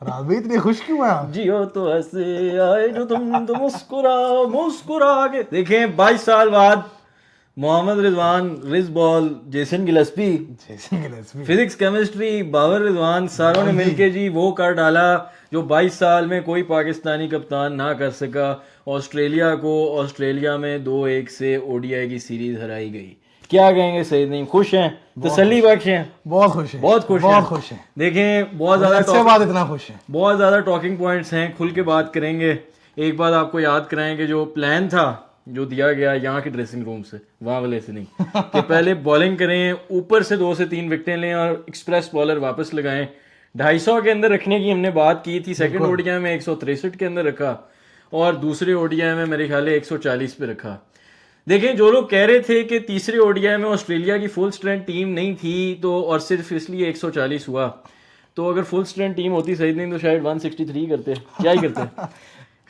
रात इतने खुश क्यों है आप? जियो तो ऐसे आए जो तुम तो मुस्कुरा मुस्कुरा के। देखें 22 साल बाद मोहम्मद रिजवान, रिज बॉल, जेसन गिलस्पी, जैसे Gillespie. Physics chemistry, Babar Rizwan, सारों ने मिलके जी वो कर डाला जो 22 साल में कोई पाकिस्तानी कप्तान ना कर सका। ऑस्ट्रेलिया को ऑस्ट्रेलिया में 2-1 से ओडीआई की सीरीज हराई गई। क्या कहेंगे सईद नईम, खुश हैं, तसल्ली बख्श हैं? बहुत खुश है, बहुत खुश बहुत हैं। खुश है। देखें बहुत बड़े अच्छे ज़्यादा बात इतना खुश है। बहुत ज़्यादा टॉकिंग पॉइंट्स हैं, खुल के बात करेंगे। एक बात आपको याद कराएंगे, जो प्लान था जो दिया गया यहाँ के ड्रेसिंग रूम से, वहाँ वाले से नहीं, कि पहले बॉलिंग करें, ऊपर से 2 से 3 विकेटें लें और एक्सप्रेस बॉलर वापस लगाएं। 250 के अंदर रखने की हमने बात की थी। सेकंड ओडीआई में 163 के अंदर रखा और दूसरे ओडीआई में मेरे ख्याल है 140 पे रखा। देखें जो लोग कह रहे थे कि तीसरे ओडीआई में ऑस्ट्रेलिया की फुल स्ट्रेंथ टीम नहीं थी तो, और सिर्फ इसलिए 140 हुआ, तो अगर फुल स्ट्रेंथ टीम होती सही नहीं तो शायद 163 करते, क्या ही करते।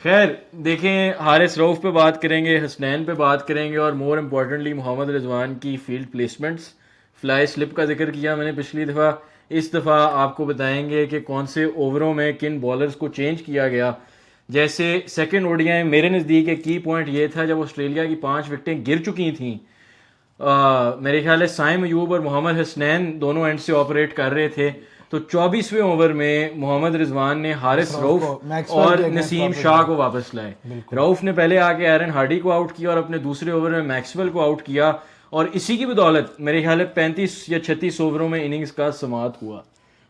खैर देखें, हारिस रऊफ पे बात करेंगे, हसनैन पे बात करेंगे और मोर इम्पॉर्टेंटली मोहम्मद रिजवान की फील्ड प्लेसमेंट्स। फ्लाई स्लिप का जिक्र किया मैंने पिछली दफ़ा, इस दफ़ा आपको बताएंगे कि कौन से ओवरों में किन बॉलर्स को चेंज किया गया। जैसे सेकंड ओडीआई मेरे नज़दीक एक की पॉइंट ये था, जब ऑस्ट्रेलिया की 5 विकेटें गिर चुकी थीं, मेरे ख्याल है साइम अयूब और मोहम्मद हसनैन दोनों एंड से ऑपरेट कर रहे थे, तो 24वें ओवर में मोहम्मद रिजवान ने हारिस रऊफ और नसीम शाह को वापस लाए। रऊफ ने पहले आके एरन हार्डी को आउट किया और अपने दूसरे ओवर में मैक्सवेल को आउट किया, और इसी की बदौलत मेरे ख्याल है 35 या 36 ओवरों में इनिंग्स का समाप्त हुआ।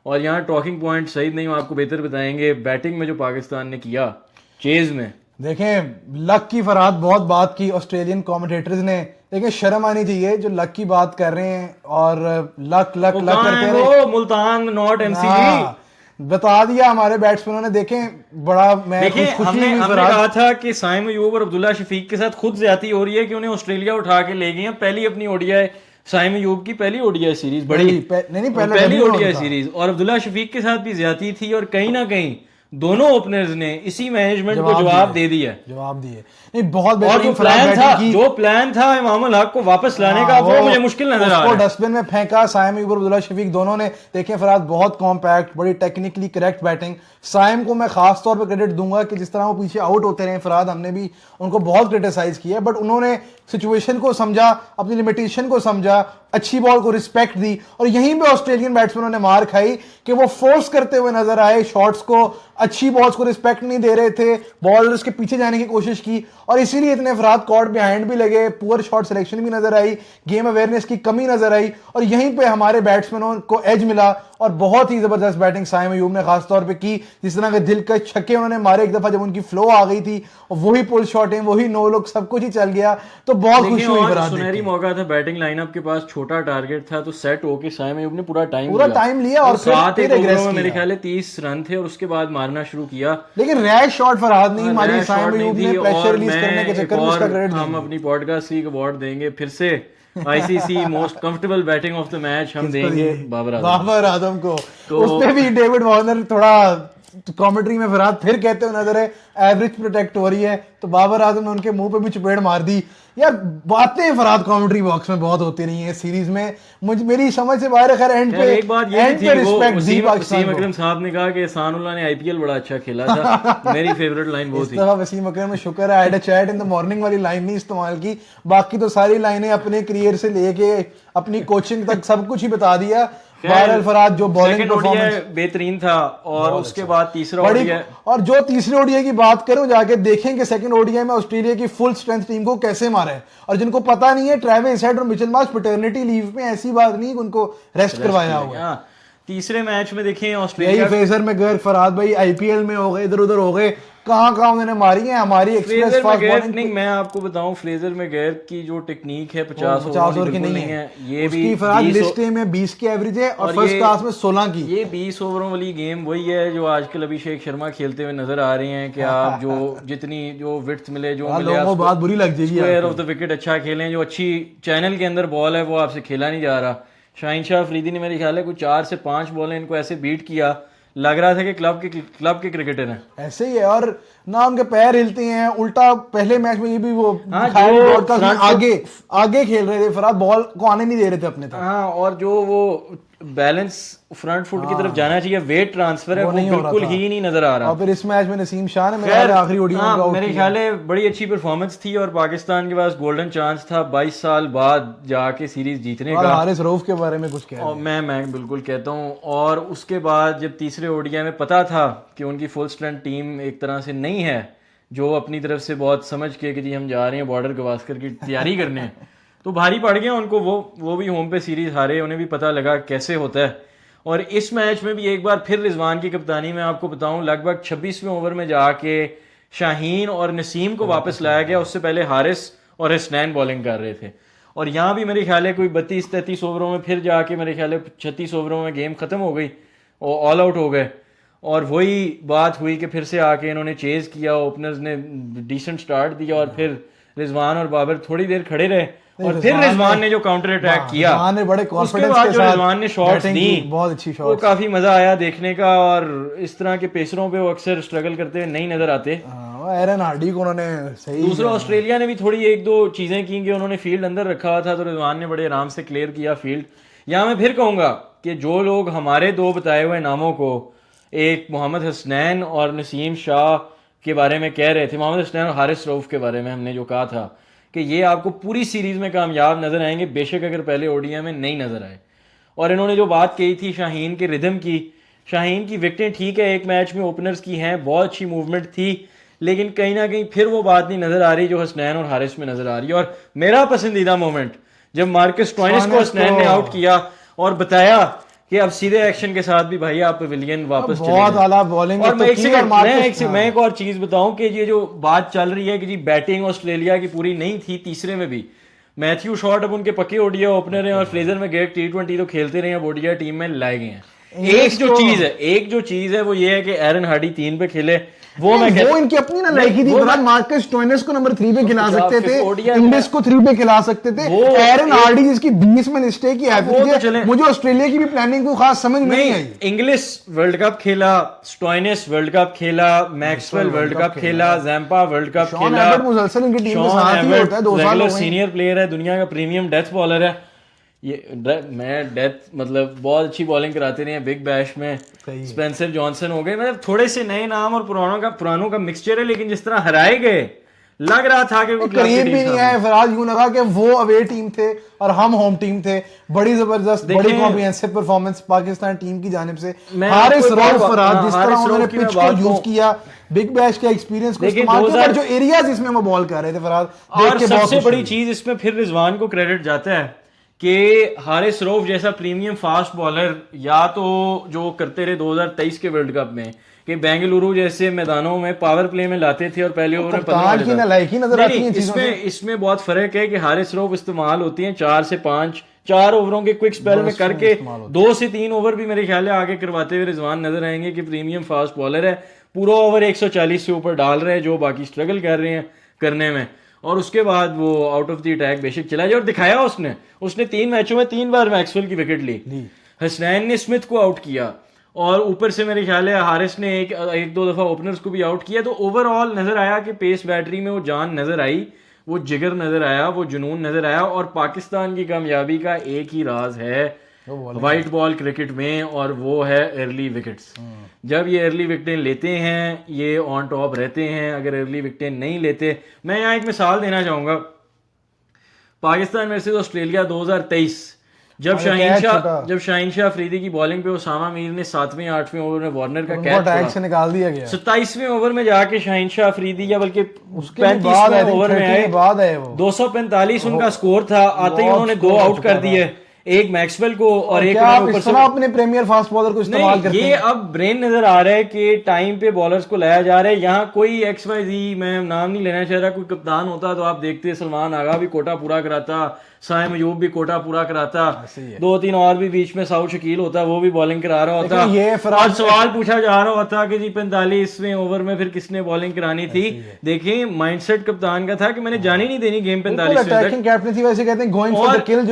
और यहाँ टॉकिंग पॉइंट सही नहीं, आपको बेहतर बताएंगे, बैटिंग में जो पाकिस्तान ने किया चेज में। देखें लक की फरहाद बहुत बात की ऑस्ट्रेलियन कमेंटेटर्स ने, देखें शर्म आनी चाहिए जो लक की बात कर रहे हैं और लक लक वो लक कहाँ करते है रहे। वो, मुल्तान नॉट एमसीजी। हाँ, बता दिया हमारे बैट्समैनों ने। देखें बड़ा मैं देखिए खुशी हमने हुई हमने फरहाद। कहा था कि साइम अयूब और अब्दुल्ला शफीक के साथ खुद ज्यादती हो रही है कि उन्हें ऑस्ट्रेलिया उठा के ले गई हैं। पहली अपनी ओडीआई, साइम अयूब की पहली ओडीआई सीरीज बड़ी, नहीं पहले पहली debut ओडीआई उनका। सीरीज, और अब्दुल्ला शफीक के साथ भी ज्यादती थी, और कहीं ना कहीं दोनों ओपनर्स ने इसी मैनेजमेंट को जवाब दे दिया। जवाब दिए नहीं, बहुत और बेहतरीन जो प्लान था, की। जो प्लान था इमाम उल हक को वापस लाने का, वो मुझे मुश्किल नजर आ रहा उसको है। डस्टबिन में फेंका। साइम अयूब और अब्दुल्ला शफीक दोनों ने, देखें फराज बहुत कॉम्पैक्ट, बड़ी टेक्निकली करेक्ट बैटिंग। साइम को मैं खास तौर पर क्रेडिट दूंगा कि जिस तरह वो पीछे आउट होते रहे फराद, हमने भी उनको बहुत क्रिटिसाइज किया, बट उन्होंने सिचुएशन को समझा, अपनी लिमिटेशन को समझा, अच्छी बॉल को रिस्पेक्ट दी, और यहीं पे ऑस्ट्रेलियन बैट्समैनों ने मार खाई कि वो फोर्स करते हुए नजर आए शॉट्स को, अच्छी बॉल्स को रिस्पेक्ट नहीं दे रहे थे, बॉलर्स के पीछे जाने की कोशिश की, और इसीलिए इतने अफराद कॉर्ड बिहाइंड भी लगे, पुअर शॉट सिलेक्शन भी नजर आई, गेम अवेयरनेस की कमी नजर आई, और यहीं पे हमारे बैट्समैनों को एज मिला। और बहुत ही जबरदस्त बैटिंग साइम अयूब ने खासतौर पे की, जिस तरह के दिल के छक्के उन्होंने मारे एक दफा जब उनकी फ्लो आ गई थी, और वही पुल शॉटें, वही नो लुक, सब कुछ ही चल गया, तो बहुत खुशी हुई। और सुनहरी मौका था, बैटिंग लाइनअप के पास छोटा टारगेट था, तो सेट होके साइम अयूब ने पूरा टाइम लिया और सात एक ओवरों में मेरे ख्याल 30 रन थे, और उसके बाद मारना शुरू किया। लेकिन रैश शॉट फरहाद नहीं मारी साइम अयूब ने, प्रेशर रिलीज करने के चक्कर में उसका क्रेडिट हम अपनी पॉडकास्ट की अवार्ड देंगे फिर से, ICC most comfortable batting of the match हम देंगे बाबर आजम को। तो उस पे भी डेविड वार्नर थोड़ा कमेंट्री में फरहाद फिर कहते हुए नजर है एवरेज प्रोटेक्ट हो रही है, तो बाबर आजम ने उनके मुंह पे भी चपेट मार दी। यार बातें फरहाद कमेंट्री बॉक्स में बहुत होती रही हैं सीरीज में, मुझे मेरी समझ से बाहर। खैर एंड पे एक बात ये थी, वसीम अकरम साहब ने कहा कि एहसानुल्लाह ने आईपीएल बड़ा अच्छा खेला था। मेरी फेवरेट लाइन वो थी। वसीम अकरम में शुक्र है I had a chat in the morning वाली लाइन नहीं इस्तेमाल की, बाकी तो सारी लाइनें अपने करियर से लेके अपनी कोचिंग तक सब कुछ ही बता दिया। बहरहाल फरहाद जो बॉलिंग परफॉर्मेंस बेहतरीन था, और उसके बाद तीसरा ओडीआई, और जो तीसरे ओडीआई की बात करूं जाके देखें कि सेकंड ओडीआई में ऑस्ट्रेलिया की फुल स्ट्रेंथ टीम को कैसे मारा है। और जिनको पता नहीं है, ट्रेविस हेड और मिचेल मार्श पैटर्निटी लीव में, ऐसी बात नहीं उनको रेस्ट करवाया हुआ है। तीसरे मैच में देखें ऑस्ट्रेलिया फेजर में गए फरहाद भाई, आईपीएल में हो गए, इधर उधर हो गए, कहां उन्होंने मारी है हमारी एक्सप्रेस फास्ट बॉलिंग। नहीं, मैं आपको बताऊं फ्रेजर मैगेर की जो टेक्निक है 50 ओवर की नहीं है, ये भी फरहाद लिस्ट में 20 की एवरेज है और फर्स्ट क्लास में 16 की। ये 20 ओवरों वाली गेम वही है जो आजकल अभिषेक शर्मा खेलते हुए नजर आ रहे हैं कि आप जो जितनी जो विड्थ मिले, जो मिले, वो बात बुरी लग जाएगी, स्क्वायर ऑफ द विकेट अच्छा खेलें, जो अच्छी चैनल के अंदर बॉल है वो आपसे खेला नहीं जा रहा। शाहीन शाह अफरीदी ने मेरे ख्याल है कुछ 4 से 5 बॉलें इनको ऐसे बीट किया, लग रहा था कि क्लब के क्रिकेटर हैं। ऐसे ही है, और ना उनके पैर हिलते हैं उल्टा। पहले मैच में ये भी वो आगे खेल रहे थे फरहाद, बॉल को आने नहीं दे रहे थे अपने तक। हाँ, और जो वो बैलेंस फ्रंट फुट की तरफ जाना चाहिए, वेट ट्रांसफर है वो बिल्कुल ही नहीं नजर आ रहा। और फिर इस मैच में नसीम शाह ने मेरे ख्याल आखिरी ओडीआई हाँ, का आउट मेरे ख्याल है बड़ी अच्छी परफॉर्मेंस थी और पाकिस्तान के पास गोल्डन चांस था 22 साल बाद जाके सीरीज जीतने और का। हारिस रऊफ के बारे में कुछ कह और मैं बिल्कुल कहता हूँ। और उसके बाद जब तीसरे ओडीआई में पता था कि उनकी फुल स्ट्रेंथ टीम एक तरह से नहीं है, जो अपनी तरफ से बहुत समझ के कि जी हम जा रहे हैं बॉर्डर गवास्कर की तैयारी करने, तो भारी पड़ गया उनको। वो भी होम पे सीरीज हारे, उन्हें भी पता लगा कैसे होता है। और इस मैच में भी एक बार फिर रिजवान की कप्तानी में आपको बताऊं, लगभग 26वें ओवर में जाके शाहीन और नसीम को वापस लाया गया। उससे पहले हारिस और हसनैन बॉलिंग कर रहे थे। और यहाँ भी मेरे ख्याल है कोई 32-33 ओवरों में फिर जाके मेरे ख्याल है 36 ओवरों में गेम खत्म हो गई और ऑल आउट हो गए। और वही बात हुई कि फिर से आके इन्होंने चेज किया, ओपनर्स ने डिसेंट स्टार्ट दिया और फिर रिजवान और बाबर थोड़ी देर खड़े रहे और फिर रिजवान ने जो काउंटर अटैक किया, रिजवान ने बड़े उसके कॉन्फिडेंस बाद के जो साथ रिजवान ने शॉट्स बैटिंग दी, की, बहुत अच्छी वो शॉट्स। काफी मजा आया देखने का। और इस तरह के पेसरों पे वो अक्सर स्ट्रगल करते हुए नहीं नजर आते। एरन हार्डी को उन्होंने सही। दूसरा ऑस्ट्रेलिया ने भी थोड़ी एक दो चीजें की कि उन्होंने फील्ड अंदर रखा हुआ था तो रिजवान ने बड़े आराम से क्लियर किया फील्ड। यहाँ मैं फिर कहूंगा कि जो लोग हमारे दो बताए हुए नामों को, एक मोहम्मद हसनैन और नसीम शाह के बारे में कह रहे थे, मोहम्मद हसनैन और हारिस रऊफ के बारे में हमने जो कहा था कि ये आपको पूरी सीरीज में कामयाब नजर आएंगे, बेशक अगर पहले ओडीआई में नहीं नजर आए। और इन्होंने जो बात कही थी शाहीन के रिदम की, शाहीन की विकेटें ठीक है एक मैच में ओपनर्स की हैं, बहुत अच्छी मूवमेंट थी, लेकिन कहीं ना कहीं फिर वो बात नहीं नजर आ रही जो हसनैन और हारिस में नजर आ रही है। और मेरा पसंदीदा मोमेंट जब मार्कस स्टोइनिस को हसनैन ने आउट किया और बताया कि अब सीधे एक्शन के साथ भी भाई आप पवेलियन वापस चले बहुत जाएं। आला बॉलिंग और मैं एक सेकंड हाँ। मैं एक और चीज बताऊं कि ये जो बात चल रही है कि जी बैटिंग ऑस्ट्रेलिया की पूरी नहीं थी तीसरे में भी, मैथ्यू शॉट अब उनके पक्के ओडीआई ओपनर हैं और फ्रेजर में गेट टी20 तो खेलते रहे हैं, ओडीआई टीम में लाए गए हैं। एक जो चीज है वो ये है कि एरन हार्डी 3 पे खेले, वो इनकी अपनी ना लाइकी थी। मार्कस स्टोइनिस को नंबर 3 पे खिला सकते थे, इंग्लिश को 3 पे खिला सकते थे। एरन हार्डी जिसकी 20 में निस्टे की हैबिट है, मुझे ऑस्ट्रेलिया की भी प्लानिंग को खास समझ नहीं आई। इंग्लिश वर्ल्ड कप खेला, स्टोइनिस वर्ल्ड कप खेला, मैक्सवेल वर्ल्ड कप खेला, जैम्पा वर्ल्ड कप खेला, मुसलसल इनकी टीम में साथ ही होता है, 2 साल सीनियर प्लेयर है, दुनिया का प्रीमियम डेथ बॉलर है। ये मैं डेथ मतलब बहुत अच्छी बॉलिंग कराते रहे हैं बिग बैश में, स्पेंसर जॉनसन हो गए, मतलब थोड़े से नए नाम और पुरानों का मिक्सचर है, लेकिन जिस तरह हराए गए लग रहा था कि वो करीब भी नहीं आए। फराज यूं लगा कि वो अवे टीम थे और हम होम टीम थे। बड़ी जबरदस्त, बड़ी कॉम्प्रिहेंसिव परफॉर्मेंस पाकिस्तान टीम की जानिब से। हारिस रऊफ, फराज जिस तरह उन्होंने पिच को यूज किया, बिग बैश के एक्सपीरियंस को इस्तेमाल किया, जो एरियाज इसमें वो बॉल कर रहे थे फराज, और सबसे बड़ी चीज इसमें फिर रिजवान को क्रेडिट जाता है कि हारिस रऊफ जैसा प्रीमियम फास्ट बॉलर या तो जो करते रहे 2023 के वर्ल्ड कप में कि बेंगलुरु जैसे मैदानों में पावर प्ले में लाते थे और पहले ओवर में 15 इसमें बहुत फर्क है कि हारिस रऊफ इस्तेमाल होती हैं 4 से 5 4 ओवरों के क्विक स्पेल में करके 2 से 3 ओवर भी मेरे ख्याल है आगे करवाते हुए रिजवान नजर आएंगे कि प्रीमियम फास्ट बॉलर है, पूरा ओवर 140 से ऊपर डाल रहे हैं, जो बाकी स्ट्रगल कर रहे हैं करने में। और उसके बाद वो आउट ऑफ द अटैक बेशक चला जाए और दिखाया उसने 3 मैचों में 3 बार मैक्सवेल की विकेट ली, हसनैन ने स्मिथ को आउट किया और ऊपर से मेरे ख्याल है हारिस ने एक दो दफा ओपनर्स को भी आउट किया। तो ओवरऑल नजर आया कि पेस बैटरी में वो जान नजर आई, वो जिगर नजर आया, वो जुनून नजर आया। और पाकिस्तान की कामयाबी का एक ही राज है वाइट बॉल क्रिकेट में, और वो है अर्ली विकेट्स। जब ये अर्ली विकेटें लेते हैं ये ऑन टॉप रहते हैं, अगर अर्ली विकेटें नहीं लेते। मैं यहाँ एक मिसाल देना चाहूंगा, पाकिस्तान वर्सेस ऑस्ट्रेलिया 2023 जब शाहीन शाह अफरीदी की बॉलिंग पे उसामा मीर ने 7वें 8वें ओवर में वार्नर का कैच से निकाल दिया गया, 27वें ओवर में जाके शाहीन शाह अफरीदी या बल्कि 35वें ओवर में आए, 245 उनका स्कोर था, आते ही उन्होंने 2 आउट कर दिए, एक मैक्सवेल को और एक ऊपर से अपने प्रीमियर फास्ट बॉलर को इस्तेमाल करते हैं। ये अब ब्रेन नजर आ रहा है कि टाइम पे बॉलर्स को लाया जा रहा है। यहाँ कोई XYZ, मैं नाम नहीं लेना चाह रहा, कोई कप्तान होता तो आप देखते सलमान आगा भी कोटा पूरा कराता, साइम अयूब भी कोटा पूरा कराता, 2-3 और भी बीच में साउथ शकील होता, वो भी बॉलिंग करा रहा होता, और सवाल पूछा जा रहा होता कि जी 45वें ओवर में फिर किसने बॉलिंग करानी थी। देखिए माइंडसेट कप्तान का था कि मैंने जानी नहीं देनी गेम 45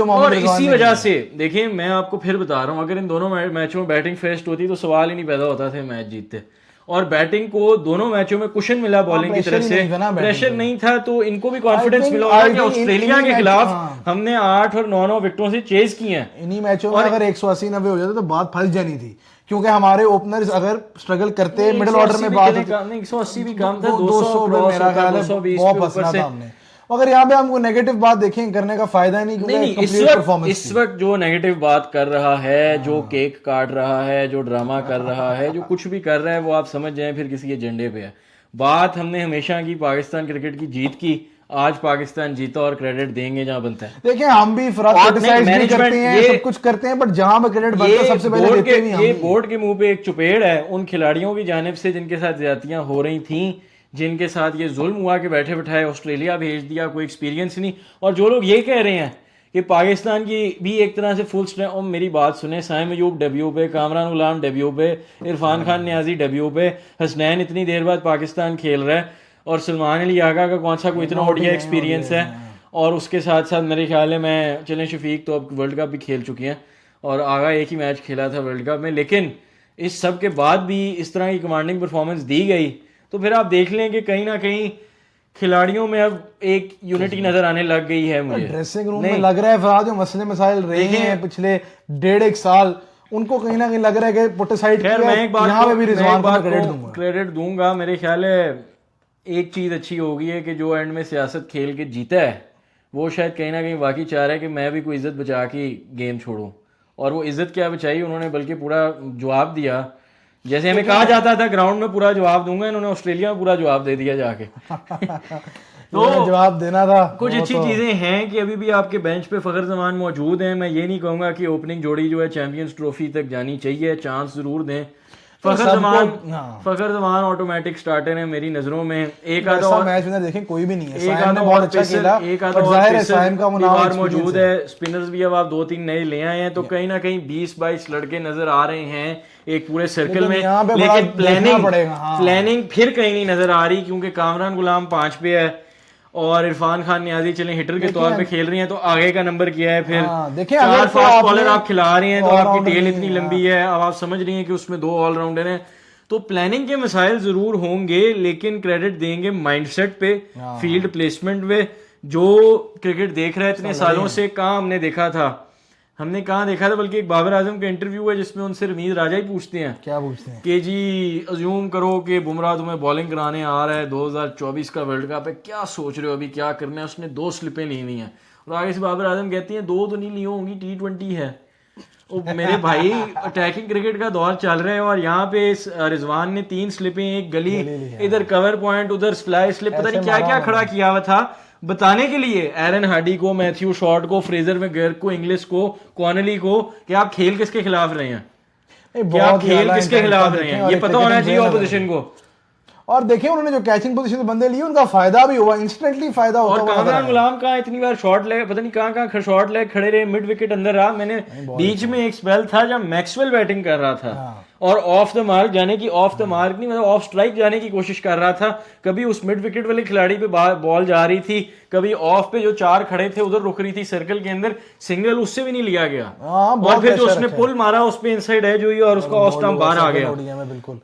और इसी वजह से देखिए मैं आपको फिर बता रहा हूँ, अगर इन दोनों मैचों में बैटिंग फर्स्ट होती तो सवाल ही नहीं पैदा होता थे, मैच जीतते। और बैटिंग को दोनों मैचों में कुशन मिला बॉलिंग की तरफ से, प्रेशर नहीं था, तो इनको भी कॉन्फिडेंस मिला होगा कि ऑस्ट्रेलिया के खिलाफ हमने 8 और 9 विकेटों से चेज की हैं। इन्हीं मैचों में अगर 180-90 हो जाते तो बात फंस जानी थी, क्योंकि हमारे ओपनर्स अगर स्ट्रगल करते मिडिल ऑर्डर में बात 180 भी कम था, 200 मेरा ख्याल है 220 बहुत पे ऊपर फंसना से। था हमने। मगर यहाँ पे हमको नेगेटिव बात देखें करने का फायदा नहीं, नहीं, इस वक्त जो नेगेटिव बात कर रहा है, जो केक काट रहा है, जो ड्रामा कर रहा है, जो कुछ भी कर रहा है, वो आप समझ जाएं फिर किसी एजेंडे पे है। बात हमने हमेशा की पाकिस्तान क्रिकेट की जीत की, आज पाकिस्तान जीता और क्रेडिट देंगे जहां बनता है। देखिए हम भी क्रिटिसाइज भी करते हैं, सब कुछ करते हैं, बट जहां पे क्रेडिट बनता है सबसे पहले देते भी हम। ये बोर्ड के मुंह पे एक चुपेड़ है उन खिलाड़ियों की जानिब से जिनके साथ ज्यादतियां हो रही थी, जिनके साथ ये जुल्म हुआ कि बैठे बैठाए ऑस्ट्रेलिया भेज दिया, कोई एक्सपीरियंस नहीं। और जो लोग ये कह रहे हैं कि पाकिस्तान की भी एक तरह से फुल स्ट्रेंथ, और मेरी बात सुने, साइम अयूब डेब्यू पे, कामरान गुलाम डेब्यू पे, इरफान खान नियाजी डेब्यू पे, हसनैन इतनी देर बाद पाकिस्तान खेल रहा है, और सलमान अली आगा का कौन सा कोई इतना ओडीआई एक्सपीरियंस है, और उसके साथ साथ मेरे ख्याल है मैं चलें शफीक तो अब वर्ल्ड कप भी खेल चुकी हैं और आगा एक ही मैच खेला था वर्ल्ड कप में। लेकिन इस सब के बाद भी इस तरह की कमांडिंग परफॉर्मेंस दी गई तो फिर आप देख लें कि कहीं ना कहीं खिलाड़ियों में अब एक यूनिटी नजर आने लग गई है। मुझे ड्रेसिंग रूम में लग रहा है फराज जो मसले मसाइल रहे हैं पिछले 1.5 साल, उनको कहीं ना कहीं लग रहा है कि पुट साइड किया। मैं एक बात यहाँ पे भी रिजवान को क्रेडिट दूंगा। मेरे ख्याल है एक चीज अच्छी हो गई है कि जो एंड में सियासत खेल के जीता है वो शायद कहीं ना कहीं वाकई चाह रहा है कि मैं भी कोई इज्जत बचा के गेम छोड़ूं, और वो इज्जत क्या बचाई उन्होंने, बल्कि पूरा जवाब दिया। जैसे हमें कहा जाता था ग्राउंड में पूरा जवाब दूंगा, इन्होंने ऑस्ट्रेलिया में पूरा जवाब दे दिया जाके। तो जवाब देना था। कुछ अच्छी चीजें हैं कि अभी भी आपके बेंच पे फखर जमान मौजूद हैं। मैं ये नहीं कहूंगा कि ओपनिंग जोड़ी जो है चैंपियंस ट्रॉफी तक जानी चाहिए, चांस जरूर दें। फखर जमान ऑटोमेटिक स्टार्टर है मेरी नजरों में। एक आधा और मैच में देखें कोई भी नहीं है, साइम ने बहुत अच्छा खेला, एक आधा और साइम का मुनावर मौजूद है। स्पिनर्स भी अब आप 2-3 नए ले आए हैं, तो कहीं ना कहीं 20-22 लड़के नजर आ रहे हैं एक पूरे सर्कल में। लेकिन प्लानिंग फिर कहीं नहीं नजर आ रही, क्योंकि कामरान गुलाम 5 पे है और इरफान खान नियाजी चले हिटर के तौर पे खेल रही हैं, तो आगे का नंबर किया है। फिर देखिए चार फास्ट बॉलर आप खिला रहे हैं तो आपकी टेल इतनी लंबी है, अब आप समझ रही हैं कि उसमें 2 ऑलराउंडर हैं। तो प्लानिंग के मसाइल जरूर होंगे, लेकिन क्रेडिट देंगे माइंडसेट पे, फील्ड प्लेसमेंट पे। जो क्रिकेट देख रहा है इतने सालों से, कहाँ हमने देखा था, हमने कहाँ देखा था, बल्कि एक बाबर आजम का इंटरव्यू है जिसमें उनसे रमीज राजा ही पूछते हैं, क्या पूछते हैं कि जी अज्यूम करो कि बुमराह तुम्हें बॉलिंग कराने आ रहा है, 2024 का वर्ल्ड कप है, क्या सोच रहे हो अभी क्या करना है। उसने 2 स्लिपें ली हुई हैं और आगे से बाबर आजम कहती हैं 2 तो नहीं ली होंगी, T20 है। मेरे भाई अटैकिंग क्रिकेट का दौर चल रहा है और यहाँ पे रिजवान ने 3 स्लिपें, एक गली, इधर कवर पॉइंट, उधर स्प्लाई स्लिप, पता नहीं क्या क्या खड़ा किया हुआ था बताने के लिए एरन हार्डी को, मैथ्यू शॉर्ट को, फ्रेजर मैगुइर को, इंग्लिश को, कॉनली को, कि आप खेल किसके खिलाफ रहे हैं, क्या खेल किसके खिलाफ रहे हैं, ये पता होना चाहिए ऑपोजिशन को। और देखिए उन्होंने जो कैचिंग पोजीशन बंदे लिए उनका फायदा भी हुआ, इंस्टेंटली फायदा होता है। और कामरान गुलाम का इतनी बार शॉट लेग, पता नहीं कहाँ शॉट लेग खड़े रहे, मिड विकेट अंदर रहा। मैंने बीच में एक स्पेल था जब मैक्सवेल बैटिंग कर रहा था और ऑफ द मार्क जाने की, ऑफ द मार्क नहीं मतलब ऑफ स्ट्राइक जाने की कोशिश कर रहा था। कभी उस मिड विकेट वाले खिलाड़ी पे बॉल जा रही थी, कभी ऑफ पे जो 4 खड़े थे उधर रुक रही थी सर्कल के अंदर, सिंगल उससे भी नहीं लिया गया। और फिर जो उसने पुल मारा उस पे इनसाइड एज हुई और उसका ऑफ स्टंप बाहर आ गया।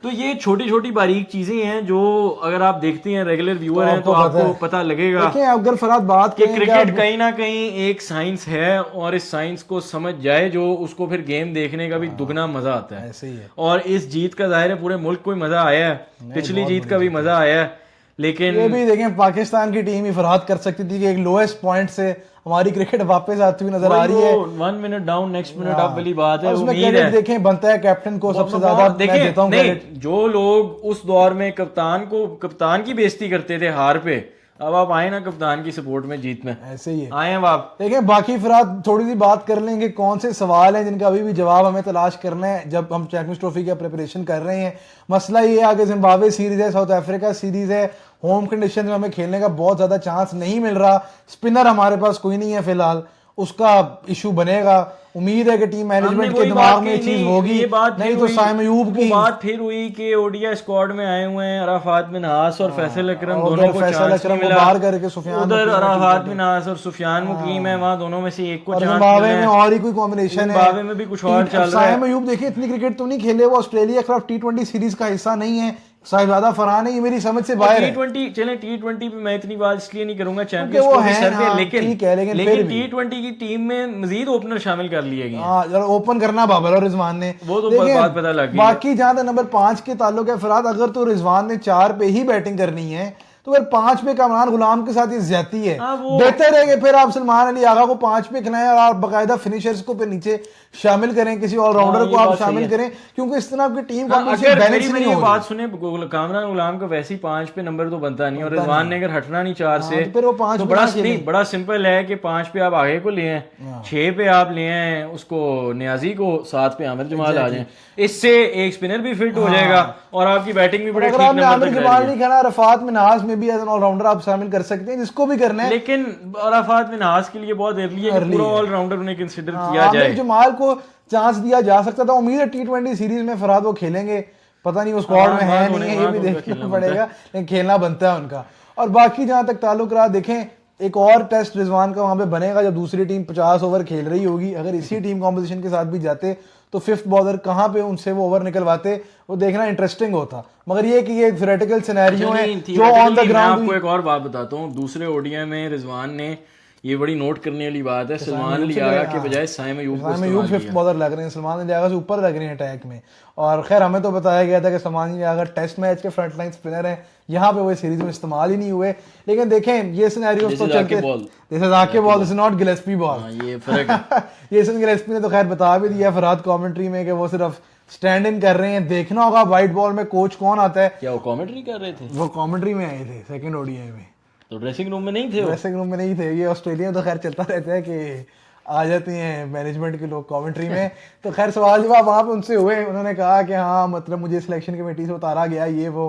तो ये छोटी छोटी बारीक चीजें हैं जो अगर आप देखते हैं, रेगुलर व्यूअर हैं, तो आपको पता लगेगा अगर फराद बात कि क्रिकेट कहीं ना कहीं एक साइंस है और इस साइंस को समझ जाए जो, उसको फिर गेम देखने का भी दुगना मजा आता है। ऐसे ही है। और इस जीत का जाहिर है पूरे मुल्क को मजा आया है, पिछली जीत का भी मजा आया है, लेकिन ये भी देखें पाकिस्तान की टीम ही फराद कर सकती थी कि एक लोएस्ट पॉइंट से हमारी क्रिकेट वापस आती हुई नजर आ रही है। 1 minute down next minute up वाली बात है। उसमें क्रेडिट देखें बनता है कैप्टन को सबसे ज्यादा, मैं देता हूं क्रेडिट। जो लोग उस दौर में कप्तान की बेइज्जती करते थे हार पे, अब आप आए ना कप्तान की सपोर्ट में जीत में, ऐसे ही है आए हैं आप। देखें बाकी फिर थोड़ी सी बात कर लेंगे कौन से सवाल हैं जिनका अभी भी जवाब हमें तलाश करना है जब हम चैंपियंस ट्रॉफी की प्रिपरेशन कर रहे हैं। मसला ये है आगे जिम्बाब्वे सीरीज है, साउथ अफ्रीका सीरीज है, होम कंडीशन में हमें खेलने का बहुत ज्यादा चांस नहीं मिल रहा, स्पिनर हमारे पास कोई नहीं है फिलहाल, उसका इशू बनेगा। उम्मीद है कि टीम मैनेजमेंट के दिमाग में चीज होगी, नहीं तो साइम अयूब की बात फिर हुई कि ओडीआई स्क्वाड में आए हुए हैं अराफात मिन्हास और फैसल अकरम, दोनों को चांस नहीं मिला। बाहर करके सुफियान, उधर अराफात मिन्हास और सुफियान मुकीम है, वहां दोनों में से एक को चांस मिला है। में और ही कोई कॉम्बिनेशन है, जिम्बाब्वे में भी कुछ और चल रहा है। साइम अयूब देखिए इतनी क्रिकेट तो नहीं खेले, वो ऑस्ट्रेलिया के खिलाफ T20 सीरीज का हिस्सा नहीं है, साहिबजादा फरहान है, ये मेरी समझ से बाहर है। T20 चलें, T20 पे मैं इतनी बात इसलिए नहीं करूंगा, क्योंकि चैंपियंस वो ट्रॉफी हैं, सर पे, हाँ, लेकिन ठीक है, लेकिन फिर भी T20 की टीम में मजीद ओपनर शामिल कर लिए गए हैं। हाँ, जरा ओपन करना बाबर और रिजवान ने, वो तो देखिए, बात पता लग गई है। बाकी जहां तक नंबर 5 के ताल्लुक है फराद, अगर तो रिजवान ने 4 पे ही बैटिंग करनी है तो फिर 5 पे कामरान गुलाम के साथ ये ज्यादती है। हाँ, वो बेहतर है कि फिर आप सलमान अली आगा को 5 पे खिलाएं और आप बाकायदा फिनिशर्स को फिर नीचे शामिल करें, किसी ऑलराउंडर हाँ, को ये आप बात सही शामिल है। करें, क्योंकि इस तरह आपकी टीम हाँ, अगर बैलेंस मेरी नहीं ये हो बात रही। सुने, कामरान गुलाम को वैसे ही 5 पे नंबर तो बनता नहीं, और बनता रिजवान नहीं ने अगर हटना नहीं 4 हाँ, से तो फिर वो 5 तो पे बड़ा ना खेलें। नहीं, बड़ा सिंपल है कि 5 पे आप आगे को ले आए, 6 पे आप ले आए उसको नियाजी को, 7 पे आमिर जमाल आ जाए, इससे एक स्पिनर भी फिट हो जाएगा और आपकी बैटिंग भी और बड़े अगर ठीक आपने नंबर आमिर तक जमाल रहेगी। नहीं खेला, रफात मिन्हाज में भी एज एन ऑलराउंडर आप शामिल कर सकते हैं, जिसको भी करना है। लेकिन अराफात मिन्हाज के लिए बहुत अर्ली है कि Early पूरा है। ऑलराउंडर उन्हें कंसिडर हाँ, किया आमिर जाए। जमाल को चांस दिया जा सकता था, उम्मीद है T20 सीरीज में फरहाद वो खेलेंगे, पता नहीं वो स्क्वाड में है नहीं है, ये भी देखना पड़ेगा, लेकिन खेलना बनता है उनका। और बाकी जहां तक ताल्लुक रहा, देखें एक और टेस्ट रिजवान का वहां पे बनेगा जब दूसरी टीम 50 ओवर खेल रही होगी। अगर इसी टीम कॉम्पोजिशन के साथ भी जाते तो फिफ्थ बॉलर कहाँ पे उनसे वो ओवर निकलवाते, वो देखना इंटरेस्टिंग होता। मगर ये कि ये थ्योरेटिकल सिनेरियो है जो ऑन द मैं ग्राउंड। आपको एक और बात बताता हूँ, दूसरे ओडीआई में रिजवान ने, ये बड़ी नोट करने वाली बात है, सलमान अली आगा के बजाय साइम अयूब को इस्तेमाल फिफ्थ किया। बॉलर लग रहे हैं, सलमान अली आगा से ऊपर लग रहे हैं अटैक में। और खैर हमें तो बताया गया था कि सलमान अली आगा टेस्ट मैच के फ्रंट लाइन स्पिनर हैं, यहाँ पे वो सीरीज में इस्तेमाल ही नहीं हुए। लेकिन देखें ये सिनेरियोस तो चलते, दिस इज आके ball, this is not Gillespie ball, ये फर्क है। जेसन गिलेस्पी ने तो खैर बता भी दिया फरहाद कमेंट्री में कि वो सिर्फ स्टैंड इन कर रहे हैं। देखना होगा वाइट बॉल में कोच कौन आता है। क्या वो कमेंट्री कर रहे थे? वो कमेंट्री में आए थे सेकंड ओडीआई में, तो ड्रेसिंग रूम में नहीं थे? ड्रेसिंग रूम में नहीं थे। ये ऑस्ट्रेलिया में तो खैर चलता रहता है कि आ जाते हैं मैनेजमेंट के लोग कमेंट्री में। तो खैर सवाल जवाब वहाँ पे उनसे हुए, उन्होंने कहा कि हाँ मतलब मुझे सिलेक्शन कमेटी से उतारा गया ये वो,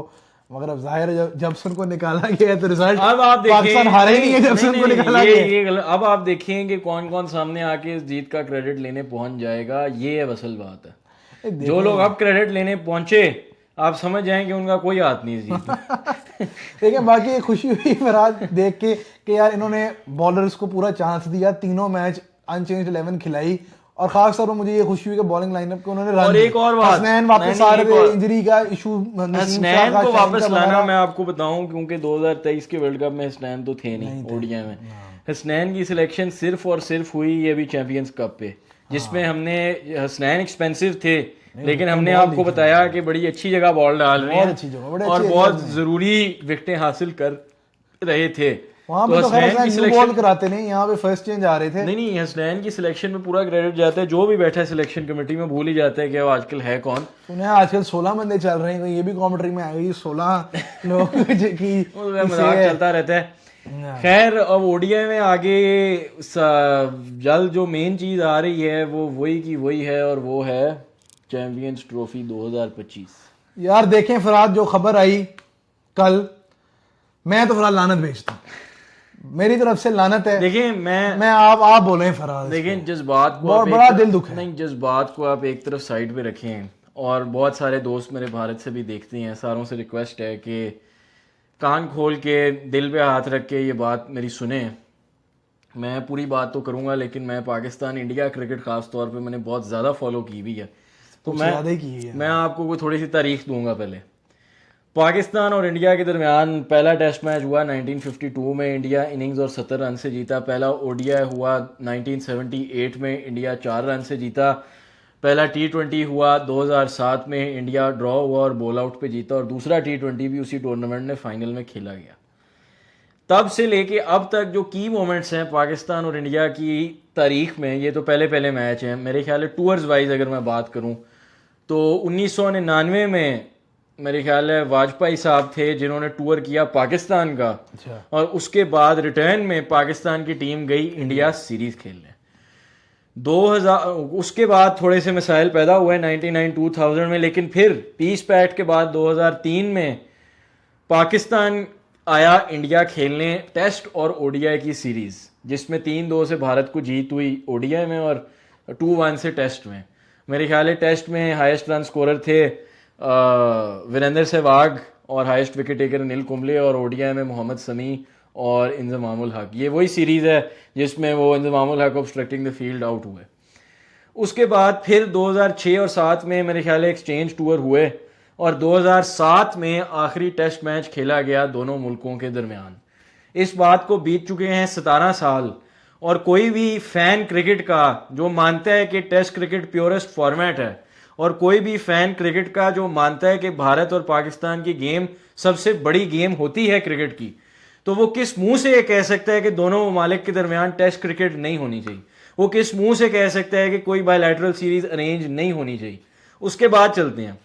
मगर अब जाहिर है जबसन को निकाला गया तो रिजल्ट अब आप देखें, पाकिस्तान हारे नहीं है जबसन को निकाला गया। अब आप देखें कि कौन कौन सामने आके इस जीत का क्रेडिट लेने पहुंच जाएगा, ये है असल बात है। जो लोग अब क्रेडिट लेने पहुंचे, आप समझ जाएं कि उनका कोई हाथ नहीं इस जीत में। देखिए बाकी ये खुशी हुई फरहाद देख के कि यार इन्होंने बॉलर्स को पूरा चांस दिया, तीनों मैच अनचेंज्ड 11 खिलाई, और खास तौर पर मुझे ये खुशी हुई कि बॉलिंग लाइनअप को उन्होंने रन, और एक और बात, हसनैन वापस आ रहे थे, इंजरी का इशू, हसनैन को वापस लाना मैं आपको बताऊं, क्योंकि 2023 के वर्ल्ड कप में हसनैन तो थे नहीं ओडीआई में। हसनैन की सिलेक्शन सिर्फ और सिर्फ हुई ये भी चैंपियंस कप पे, जिसमें हमने, हसनैन एक्सपेंसिव थे लेकिन हमने आपको बताया कि बड़ी अच्छी जगह बॉल डाल रहे हैं और बहुत जरूरी विकेटें हासिल कर रहे थे। वहां पे तो खैर न्यू बॉल कराते नहीं, यहाँ पे फर्स्ट चेंज आ रहे थे। नहीं, हसनैन की सिलेक्शन में पूरा क्रेडिट जाता है, जो भी बैठा है सिलेक्शन कमेटी में भूल ही जाता है कि वो आजकल है कौन। उन्हें आजकल 16 बंदे चल रहे हैं, ये भी कमेंट्री में आ गई 16 लोग की मजाक चलता रहता है। खैर अब ओडीआई में आगे जल्द जो मेन चीज आ रही है वो वही की वही है, और वो है चैंपियंस ट्रॉफी 2025। यार देखें फरहाद, जो खबर आई कल, मैं तो फरहाद लानत भेजता हूँ, मेरी तरफ से लानत है। देखिए मैं आप बोले फरहाद, लेकिन जिस बात को बहुत बड़ा दिल दुख है। नहीं, जिस बात को आप एक तरफ साइड पे रखें, और बहुत सारे दोस्त मेरे भारत से भी देखते हैं, सारों से रिक्वेस्ट है कि कान खोल के दिल पे हाथ रख के ये बात मेरी सुने। मैं पूरी बात तो करूंगा, लेकिन मैं पाकिस्तान इंडिया क्रिकेट खास तौर पे मैंने बहुत ज़्यादा फॉलो की हुई है, तो मैं आपको कोई थोड़ी सी तारीख दूंगा। पहले पाकिस्तान और इंडिया के दरमियान पहला टेस्ट मैच हुआ 1952 में, इंडिया इनिंग्स और 70 रन से जीता। पहला ओडीआई हुआ 1978 में, इंडिया 4 रन से जीता। पहला T20 हुआ 2007 में, इंडिया ड्रॉ हुआ और बॉल आउट पे जीता, और दूसरा T20 भी उसी टूर्नामेंट में फाइनल में खेला गया। तब से लेके अब तक जो की मोमेंट्स हैं पाकिस्तान और इंडिया की तारीख में, ये तो पहले पहले मैच हैं मेरे ख्याल है। टूर्स वाइज अगर मैं बात करूं तो 1999 में मेरे ख्याल है वाजपेयी साहब थे जिन्होंने टूर किया पाकिस्तान का, और उसके बाद रिटर्न में पाकिस्तान की टीम गई इंडिया सीरीज खेलने। 2000 उसके बाद थोड़े से मसाइल पैदा हुए 99-2000 में, लेकिन फिर पीस पैक्ट के बाद 2003 में पाकिस्तान आया इंडिया खेलने टेस्ट और ओडीआई की सीरीज, जिसमें 3-2 से भारत को जीत हुई ओडीआई में और 2-1 से टेस्ट में। मेरे ख्याल है टेस्ट में हाईएस्ट रन स्कोरर थे वीरेंद्र सहवाग और highest wicket taker Anil Kumble, और ओडीआई में मोहम्मद समी और इंजमामुल हक। ये वही सीरीज़ है जिसमें वो इंजमामुल हक ऑब्स्ट्रक्टिंग द फील्ड आउट हुए। उसके बाद फिर 2006 और 7 में मेरे ख्याल है एक्सचेंज टूर हुए, और 2007 में आखिरी टेस्ट मैच खेला गया दोनों मुल्कों के दरमियान। इस बात को बीत चुके हैं 17 साल, और कोई भी फैन क्रिकेट का जो मानता है कि टेस्ट क्रिकेट प्योरेस्ट फॉर्मेट है, और कोई भी फैन क्रिकेट का जो मानता है कि भारत और पाकिस्तान की गेम सबसे बड़ी गेम होती है क्रिकेट की, तो वो किस मुंह से ये कह सकता है कि दोनों ममालिक के दरमियान टेस्ट क्रिकेट नहीं होनी चाहिए? वो किस मुंह से कह सकता है कि कोई बायलैटरल सीरीज अरेंज नहीं होनी चाहिए? उसके बाद चलते हैं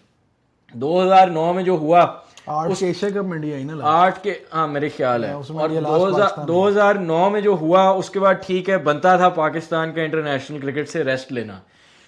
2009 में जो हुआ, 8 एशिया कप में इंडिया आई ना, 8 के, हाँ मेरे ख्याल है, उसमें और इंडिया लास्ट पाकिस्तान 2009 में जो हुआ उसके बाद ठीक है, बनता था पाकिस्तान का इंटरनेशनल क्रिकेट से रेस्ट लेना।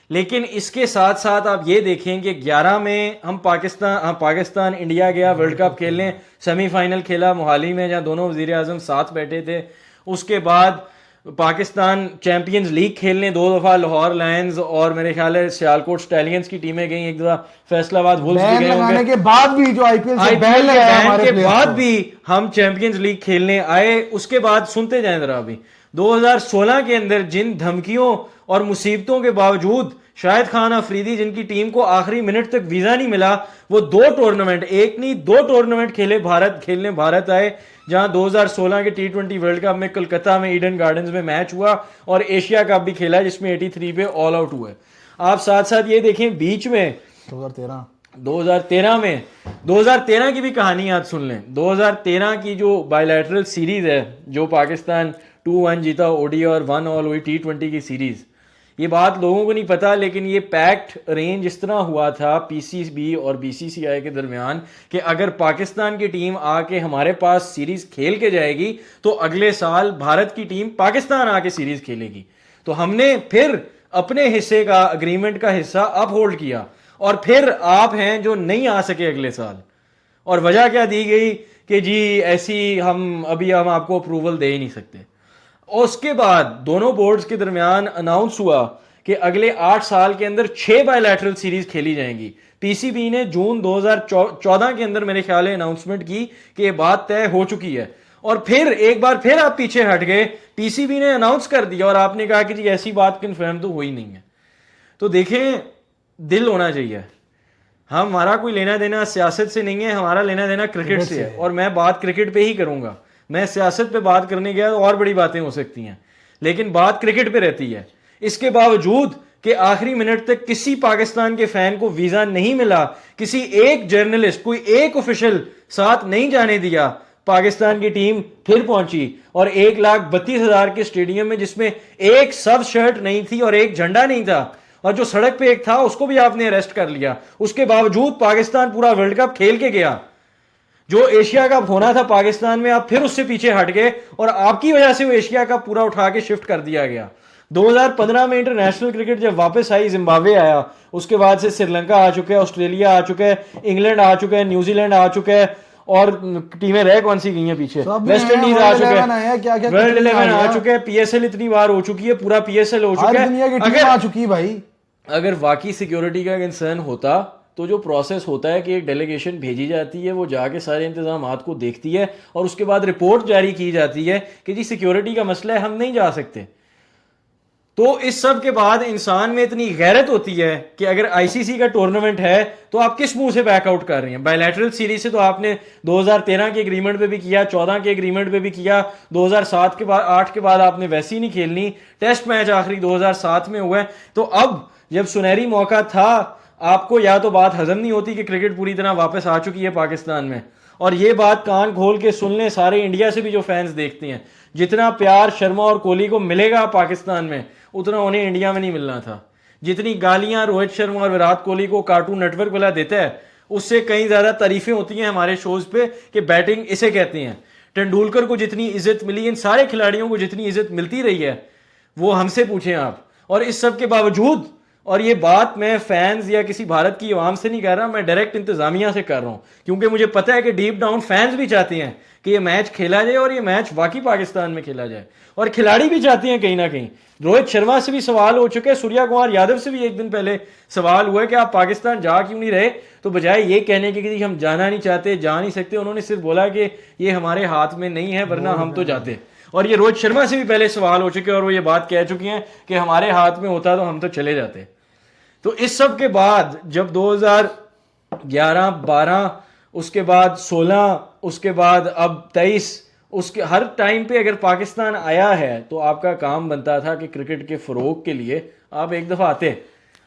लेकिन इसके साथ साथ आप ये देखें कि 11 में हम पाकिस्तान इंडिया गया वर्ल्ड कप खेलने, सेमीफाइनल खेला मोहाली में जहां दोनों वजीर आजम साथ बैठे थे। उसके बाद पाकिस्तान चैंपियंस लीग खेलने 2 दफा लाहौर लायंस और मेरे ख्याल है सियालकोट स्टैलियंस की टीमें गई, एक दफा फैसलाबाद वुल्व्स भी बैन गए लगाने होंगे। के बाद भी जो आईपीएल से बैन आईपीएल लगाया बैन हमारे के players बाद को। भी हम चैंपियंस लीग खेलने आए। उसके बाद सुनते जाएं जरा, अभी 2016 के अंदर जिन धमकियों और मुसीबतों के बावजूद शाहिद खान अफरीदी जिनकी टीम को आखिरी मिनट तक वीजा नहीं मिला, वो 2 टूर्नामेंट, एक नहीं 2 टूर्नामेंट खेलने भारत आए, जहां 2016 के T20 वर्ल्ड कप में कोलकाता में ईडन गार्डन्स में मैच हुआ और एशिया कप भी खेला जिसमें 83 पे ऑल आउट हुए। आप साथ साथ ये देखें बीच में 2013 में 2013 की भी कहानी आज सुन लें। 2013 की जो बायलैटरल सीरीज है, जो पाकिस्तान 2-1 जीता ओडी और 1-1 हुई T20 की सीरीज, ये बात लोगों को नहीं पता, लेकिन ये पैक्ट अरेंज इस तरह हुआ था पीसीबी और बीसीसीआई के दरमियान कि अगर पाकिस्तान की टीम आके हमारे पास सीरीज खेल के जाएगी तो अगले साल भारत की टीम पाकिस्तान आके सीरीज खेलेगी। तो हमने फिर अपने हिस्से का अग्रीमेंट का हिस्सा अप होल्ड किया, और फिर आप हैं जो नहीं आ सके अगले साल। और वजह क्या दी गई कि जी ऐसी हम आपको अप्रूवल दे ही नहीं सकते। उसके बाद दोनों बोर्ड्स के दरमियान अनाउंस हुआ कि अगले 8 साल के अंदर 6 बायलैटरल सीरीज खेली जाएंगी। पीसीबी ने जून 2014 के अंदर मेरे ख्याल है अनाउंसमेंट की कि ये बात तय हो चुकी है, और फिर एक बार फिर आप पीछे हट गए, पीसीबी ने अनाउंस कर दिया और आपने कहा कि जी ऐसी बात कंफर्म तो हुई नहीं है। तो देखें, दिल होना चाहिए। हमारा कोई लेना देना सियासत से नहीं है, हमारा लेना देना क्रिकेट से है, और मैं बात क्रिकेट पे ही करूंगा। मैं सियासत पे बात करने गया तो और बड़ी बातें हो सकती हैं, लेकिन बात क्रिकेट पे रहती है। इसके बावजूद कि आखिरी मिनट तक किसी पाकिस्तान के फैन को वीजा नहीं मिला, किसी एक जर्नलिस्ट, कोई एक ऑफिशियल साथ नहीं जाने दिया, पाकिस्तान की टीम फिर पहुंची और 1,32,000 के स्टेडियम में, जिसमें एक सब शर्ट नहीं थी और एक झंडा नहीं था, और जो सड़क पे एक था उसको भी आपने अरेस्ट कर लिया। उसके बावजूद पाकिस्तान पूरा वर्ल्ड कप खेल के गया। जो एशिया कप होना था पाकिस्तान में, आप फिर उससे पीछे हट गए, और आपकी वजह से वो एशिया कप पूरा उठा के शिफ्ट कर दिया गया। 2015 में इंटरनेशनल क्रिकेट जब वापस आई, जिम्बाब्वे आया, उसके बाद से श्रीलंका आ चुका है, ऑस्ट्रेलिया आ चुका है, इंग्लैंड आ चुका है, न्यूजीलैंड आ चुका है, और टीमें रह कौन सी गई हैं पीछे, वेस्ट इंडीज आ चुका है, वर्ल्ड 11 आ चुका है, पीएसएल इतनी बार हो चुकी है, पूरा पीएसएल हो चुका है। आ चुकी है भाई। अगर वाकई सिक्योरिटी का कंसर्न होता तो जो प्रोसेस होता है कि एक डेलीगेशन भेजी जाती है, वो जाके सारे इंतजामात को देखती है और उसके बाद रिपोर्ट जारी की जाती है कि जी सिक्योरिटी का मसला है, हम नहीं जा सकते। तो इस सब के बाद इंसान में इतनी गैरत होती है कि अगर आईसीसी का टूर्नामेंट है तो आप किस मुंह से बैकआउट कर रही हैं? बायलैटरल सीरीज से तो आपने 2013 के एग्रीमेंट पे भी किया, 14 के एग्रीमेंट पे भी किया, 2007 के बाद 8 के बाद आपने वैसी नहीं खेलनी। टेस्ट मैच आखिरी 2007 में हुआ है। तो अब जब सुनहरी मौका था, आपको या तो बात हजम नहीं होती कि क्रिकेट पूरी तरह वापस आ चुकी है पाकिस्तान में, और ये बात कान खोल के सुन लें सारे इंडिया से भी जो फैंस देखते हैं, जितना प्यार शर्मा और कोहली को मिलेगा पाकिस्तान में, उतना उन्हें इंडिया में नहीं मिलना था। जितनी गालियां रोहित शर्मा और विराट कोहली को कार्टून नेटवर्क वाला देता है, उससे कहीं ज्यादा तारीफें होती हैं हमारे शोज पे कि बैटिंग इसे कहते हैं। तेंदुलकर को जितनी इज्जत मिली, इन सारे खिलाड़ियों को जितनी इज्जत मिलती रही है, वो हमसे पूछें आप। और इस सब के बावजूद, और ये बात मैं फैंस या किसी भारत की आवाम से नहीं कह रहा, मैं डायरेक्ट इंतजामिया से कर रहा हूं, क्योंकि मुझे पता है कि डीप डाउन फैंस भी चाहते हैं कि ये मैच खेला जाए और ये मैच वाकई पाकिस्तान में खेला जाए, और खिलाड़ी भी चाहते हैं कहीं ना कहीं। रोहित शर्मा से भी सवाल हो चुके हैं, सूर्या कुमार यादव से भी एक दिन पहले सवाल हुआ है कि आप पाकिस्तान जा क्यों नहीं रहे, तो बजाय ये कहने के कि हम जाना नहीं चाहते, जा नहीं सकते, उन्होंने सिर्फ बोला कि ये हमारे हाथ में नहीं है, वरना हम तो जाते। और ये रोहित शर्मा से भी पहले सवाल हो चुके हैं और वो ये बात कह चुकी हैं कि हमारे हाथ में होता तो हम तो चले जाते। तो इस सब के बाद जब 11, 12, उसके बाद 16, उसके बाद अब 23, उसके हर टाइम पे अगर पाकिस्तान आया है तो आपका काम बनता था कि क्रिकेट के फरोग के लिए आप एक दफ़ा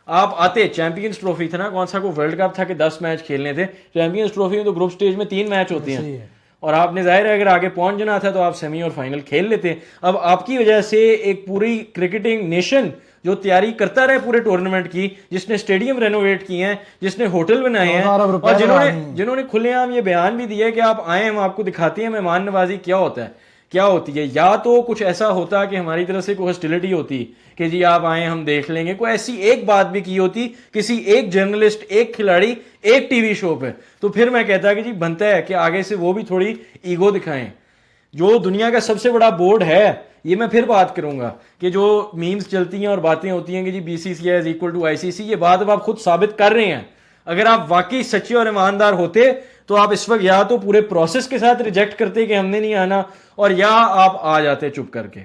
आते चैंपियंस ट्रॉफी था ना, कौन सा को वर्ल्ड कप था कि 10 मैच खेलने थे। चैंपियंस ट्रॉफी में तो ग्रुप स्टेज में 3 मैच होती सही हैं है। और आपने जाहिर है अगर आगे पहुंच जाना था तो आप सेमी और फाइनल खेल लेते। अब आपकी वजह से एक पूरी क्रिकेटिंग नेशन जो तैयारी करता रहे पूरे टूर्नामेंट की, जिसने स्टेडियम रेनोवेट किए हैं, जिसने होटल बनाए हैं 14 अरब रुपए और लगा दिए। जिन्होंने खुलेआम ये बयान भी दिया कि आप आए, हम आपको दिखाते हैं मेहमान नवाजी क्या होता है, क्या होती है। या तो कुछ ऐसा होता कि हमारी तरफ से कोई हॉस्टिलिटी होती कि जी आप आए हम देख लेंगे, कोई ऐसी एक बात भी की होती किसी एक जर्नलिस्ट, एक खिलाड़ी, एक टीवी शो पे, तो फिर मैं कहता कि जी बनता है कि आगे से वो भी थोड़ी ईगो दिखाएं। जो दुनिया का सबसे बड़ा बोर्ड है, ये मैं फिर बात करूंगा कि जो मीम्स चलती हैं और बातें होती हैं कि जी BCCI is equal to ICC, ये बात अब आप खुद साबित कर रहे हैं। अगर आप वाकई सच्चे और ईमानदार होते तो आप इस वक्त या तो पूरे प्रोसेस के साथ रिजेक्ट करते कि हमने नहीं आना, और या आप आ जाते चुप करके।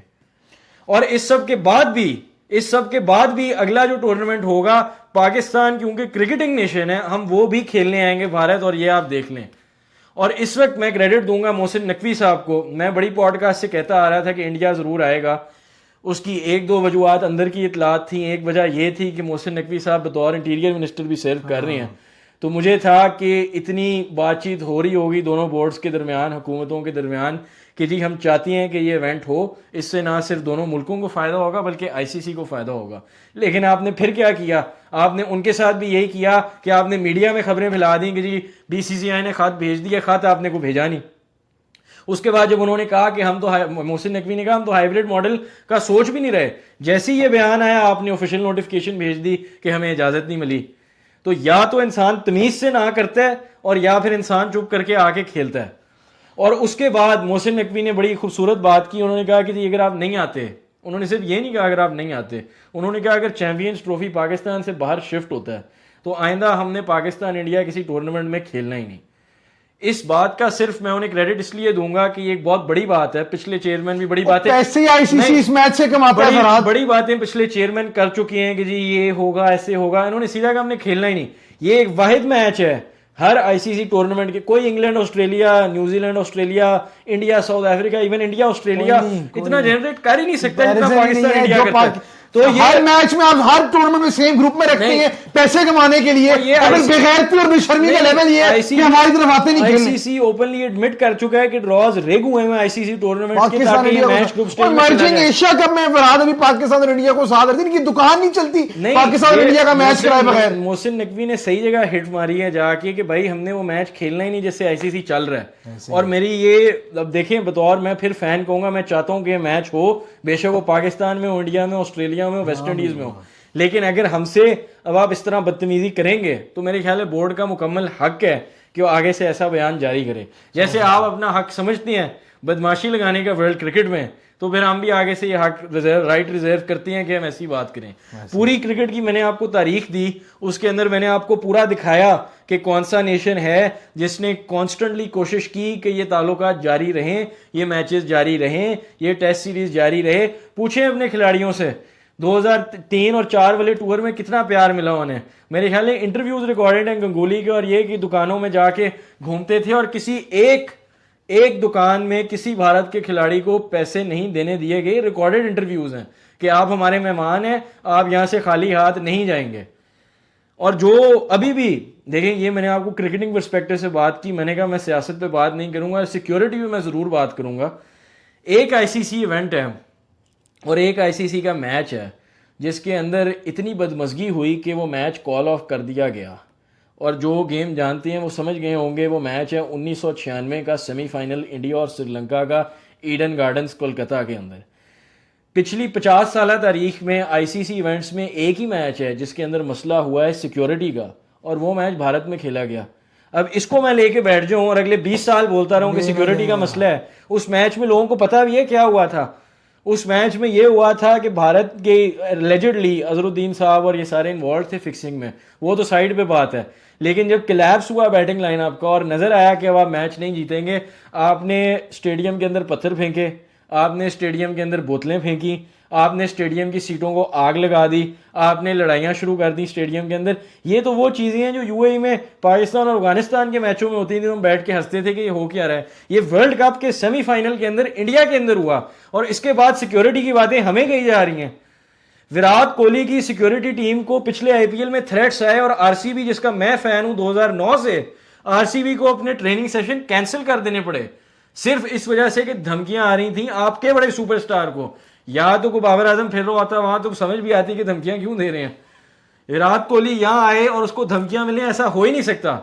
और इस सब के बाद भी अगला जो टूर्नामेंट होगा, पाकिस्तान क्योंकि क्रिकेटिंग नेशन है, हम वो भी खेलने आएंगे भारत, और ये आप देख लें। और इस वक्त मैं क्रेडिट दूंगा मोहसिन नकवी साहब को। मैं बड़ी पॉडकास्ट से कहता आ रहा था कि इंडिया ज़रूर आएगा, उसकी एक दो वजूहत अंदर की इतलात थी। एक वजह यह थी कि मोहसिन नकवी साहब बतौर इंटीरियर मिनिस्टर भी सर्व कर रहे हैं, तो मुझे था कि इतनी बातचीत हो रही होगी दोनों बोर्ड्स के दरमियान, हुकूमतों के दरमियान, कि जी हम चाहते हैं कि ये इवेंट हो, इससे ना सिर्फ दोनों मुल्कों को फ़ायदा होगा बल्कि आईसीसी को फ़ायदा होगा। लेकिन आपने फिर क्या किया, आपने उनके साथ भी यही किया कि आपने मीडिया में खबरें फैला दी कि जी बीसीसीआई ने खत भेज दिया, खत आपने को भेजा नहीं। उसके बाद जब उन्होंने कहा कि हम तो, मोहसिन नकवी ने कहा हम तो हाइब्रिड मॉडल का सोच भी नहीं रहे, जैसे ही ये बयान आया आपने ऑफिशियल नोटिफिकेशन भेज दी कि हमें इजाज़त नहीं मिली। तो या तो इंसान तमीज़ से ना करता है और या फिर इंसान चुप करके आके खेलता है। और उसके बाद मोहसिन नकवी ने बड़ी खूबसूरत बात की, उन्होंने कहा कि जी अगर आप नहीं आते, उन्होंने सिर्फ ये नहीं कहा अगर आप नहीं आते, उन्होंने कहा अगर चैंपियंस ट्रॉफी पाकिस्तान से बाहर शिफ्ट होता है तो आइंदा हमने पाकिस्तान इंडिया किसी टूर्नामेंट में खेलना ही नहीं। इस बात का सिर्फ मैं उन्हें क्रेडिट इसलिए दूंगा कि ये एक बहुत बड़ी बात है, पिछले चेयरमैन भी बड़ी बातें, पैसे आईसीसी इस मैच से कमाता है फरहाद। बड़ी बातें पिछले चेयरमैन कर चुके हैं कि जी ये होगा ऐसे होगा, इन्होंने सीधा कहा हमने खेलना ही नहीं। ये एक वाहिद मैच है हर आईसीसी टूर्नामेंट के, कोई England Australia, New Zealand Australia, India south Africa, even India Australia इतना जनरेट कर ही नहीं सकता जितना पाकिस्तान इंडिया करता है। तो हर मैच में आप हर टूर्नामेंट में सेम ग्रुप में रखते हैं पैसे कमाने के लिए, और बेगैरती और बेशर्मी का लेवल ये है कि हमारी तरफ आते नहीं खेलने। आईसीसी ओपनली एडमिट कर चुका है कि ड्रॉज रेग हुए हैं आईसीसी टूर्नामेंट के, पाकिस्तान ताकि ये मैच ग्रुप स्टेज में इमर्जिंग एशिया कप में फरहाद अभी पाकिस्तान और इंडिया को साथ रखती, इनकी दुकान नहीं चलती पाकिस्तान और इंडिया का मैच कराए बगैर। मोहसिन नकवी ने सही जगह हिट मारी है जाके कि भाई हमने वो मैच खेलना ही नहीं जिससे आईसीसी चल रहा है। और मेरी ये, अब देखें बतौर मैं फिर फैन कहूंगा, मैं चाहता हूं कि मैच हो, बेशक वो पाकिस्तान में हो, इंडिया में, ऑस्ट्रेलिया में, वेस्ट इंडीज में हो, लेकिन अगर हमसे अब आप इस तरह बदतमीजी करेंगे तो मेरे ख्याल है बोर्ड का मुकम्मल हक है कि वो आगे से ऐसा बयान जारी करे। जैसे आप अपना हक समझते हैं बदमाशी लगाने का वर्ल्ड क्रिकेट में, तो फिर हम भी आगे से ये हक राइट रिजर्व करते हैं कि हम ऐसी बात करें। पूरी क्रिकेट की मैंने आपको तारीख दी, उसके अंदर मैंने आपको पूरा दिखाया कि कौन सा नेशन है जिसने कॉन्स्टेंटली कोशिश की कि ये ताल्लुकात जारी रहें, ये मैचेस जारी रहें, ये टेस्ट सीरीज जारी रहे। पूछें अपने खिलाड़ियों से 2003 और 4 वाले टूर में कितना प्यार मिला उन्हें। मेरे ख्याल है इंटरव्यूज रिकॉर्डेड हैं गंगोली के, और ये कि दुकानों में जाके घूमते थे और किसी एक दुकान में किसी भारत के खिलाड़ी को पैसे नहीं देने दिए गए। रिकॉर्डेड इंटरव्यूज हैं कि आप हमारे मेहमान हैं, आप यहां से खाली हाथ नहीं जाएंगे। और जो अभी भी देखें, ये मैंने आपको क्रिकेटिंग पर्सपेक्टिव से बात की, मैंने कहा मैं सियासत पे बात नहीं करूंगा, सिक्योरिटी पे मैं ज़रूर बात करूंगा। एक आईसीसी इवेंट है और एक आईसीसी का मैच है जिसके अंदर इतनी बदमज़गी हुई कि वो मैच कॉल ऑफ कर दिया गया। और जो गेम जानते हैं वो समझ गए होंगे, वो मैच है 1996 का सेमीफाइनल इंडिया और श्रीलंका का, ईडन गार्डन्स कोलकाता के अंदर। पिछली 50 साल तारीख में आईसीसी इवेंट्स में एक ही मैच है जिसके अंदर मसला हुआ है सिक्योरिटी का, और वो मैच भारत में खेला गया। अब इसको मैं लेके बैठ जाऊं और अगले 20 साल बोलता रहूं कि सिक्योरिटी का मसला है। उस मैच में लोगों को पता भी है क्या हुआ था। उस मैच में ये हुआ था कि भारत के एलिजिडली अजहरुद्दीन साहब और ये सारे इन्वॉल्व थे फिक्सिंग में, वो तो साइड पे बात है, लेकिन जब कोलैप्स हुआ बैटिंग लाइनअप का और नजर आया कि अब आप मैच नहीं जीतेंगे, आपने स्टेडियम के अंदर पत्थर फेंके, आपने स्टेडियम के अंदर बोतलें फेंकी, आपने स्टेडियम की सीटों को आग लगा दी, आपने लड़ाइयाँ शुरू कर दी स्टेडियम के अंदर। ये तो वो चीज़ें हैं जो यूएई में पाकिस्तान और अफगानिस्तान के मैचों में होती थी, तो हम बैठ के हंसते थे कि ये हो क्या रहा है। ये वर्ल्ड कप के सेमीफाइनल के अंदर इंडिया के अंदर हुआ, और इसके बाद सिक्योरिटी की बातें हमें कही जा रही हैं। विराट कोहली की सिक्योरिटी टीम को पिछले आईपीएल में थ्रेट्स आए, और आरसीबी जिसका मैं फैन हूं 2009 से, आरसीबी को अपने ट्रेनिंग सेशन कैंसिल कर देने पड़े सिर्फ इस वजह से कि धमकियां आ रही थी आपके बड़े सुपरस्टार को। या तो कोई बाबर आजम फिर रहा आता, वहां तो समझ भी आती कि धमकियां क्यों दे रहे हैं। विराट कोहली यहां आए और उसको धमकियां मिले, ऐसा हो ही नहीं सकता।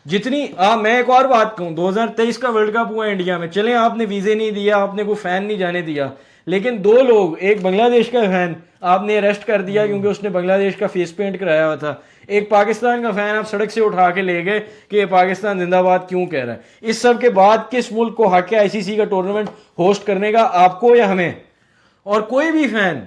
जितनी मैं एक और बात कहूं, 2023 का वर्ल्ड कप हुआ इंडिया में, चले आपने वीजे नहीं दिया, आपने कोई फैन नहीं जाने दिया, लेकिन दो लोग, एक बांग्लादेश का फैन आपने अरेस्ट कर दिया क्योंकि उसने बांग्लादेश का फेस पेंट कराया हुआ था, एक पाकिस्तान का फैन आप सड़क से उठा के ले गए कि ये पाकिस्तान जिंदाबाद क्यों कह रहा है। इस सब के बाद किस मुल्क को हक है आईसीसी का टूर्नामेंट होस्ट करने का, आपको या हमें? और कोई भी फैन,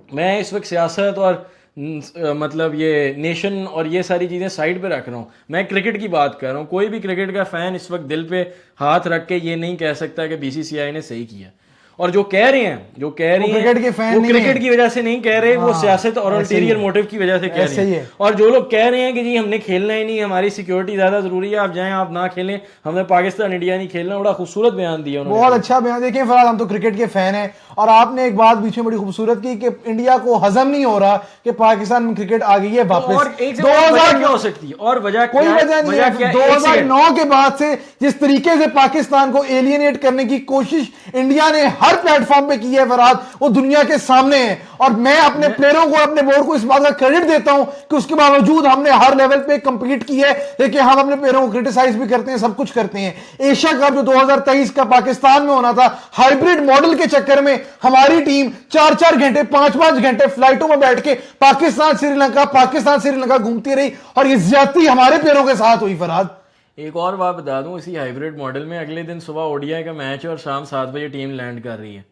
मैं इस वक्त सियासत और मतलब ये नेशन और ये सारी चीज़ें साइड पे रख रहा हूँ, मैं क्रिकेट की बात कर रहा हूँ। कोई भी क्रिकेट का फैन इस वक्त दिल पे हाथ रख के ये नहीं कह सकता कि बीसीसीआई ने सही किया। और जो कह रहे हैं, जो कह रहे हैं क्रिकेट के फैन वो नहीं क्रिकेट है। की वजह से नहीं कह रहे, वो हाँ, सियासत और ऐसे ही अल्टीरियर है। मोटिव की वजह से कह ऐसे रहे ही हैं। है। और जो लोग कह रहे हैं कि जी हमने खेलना ही नहीं, हमारी सिक्योरिटी ज्यादा जरूरी है, आप जाएं आप ना खेलें, हमने पाकिस्तान इंडिया नहीं खेलना, बड़ा खूबसूरत बयान दिया उन्होंने। बहुत अच्छा बयान। देखिए फराज, हम तो क्रिकेट के फैन हैं, और आपने एक बात बीच में बड़ी खूबसूरत की कि इंडिया को हजम नहीं हो रहा कि पाकिस्तान में क्रिकेट आ गई है वापस। और एक वजह क्या हो सकती है? और वजह कोई वजह नहीं है। 2009 के बाद से जिस तरीके से पाकिस्तान को एलियनेट करने की कोशिश इंडिया ने हर प्लेटफॉर्म पे की है फराज, वो दुनिया के सामने है। और मैं अपने प्लेयरों को, अपने बोर्ड को इस बात का क्रेडिट देता हूं कि उसके बावजूद हमने हर लेवल पे compete की है। लेकिन हम अपने प्लेयरों को क्रिटिसाइज भी करते हैं, सब कुछ करते हैं। एशिया कप जो 2023 का पाकिस्तान में होना था, हाइब्रिड मॉडल के चक्कर में हमारी टीम 4-4 घंटे 5-5 घंटे फ्लाइटों में बैठ के पाकिस्तान श्रीलंका घूमती रही, और ये ज्यादती हमारे प्लेयरों के साथ हुई फरहाद। एक और बात बता दूं, इसी हाइब्रिड मॉडल में अगले दिन सुबह ओडीआई का मैच है और शाम 7 बजे टीम लैंड कर रही है।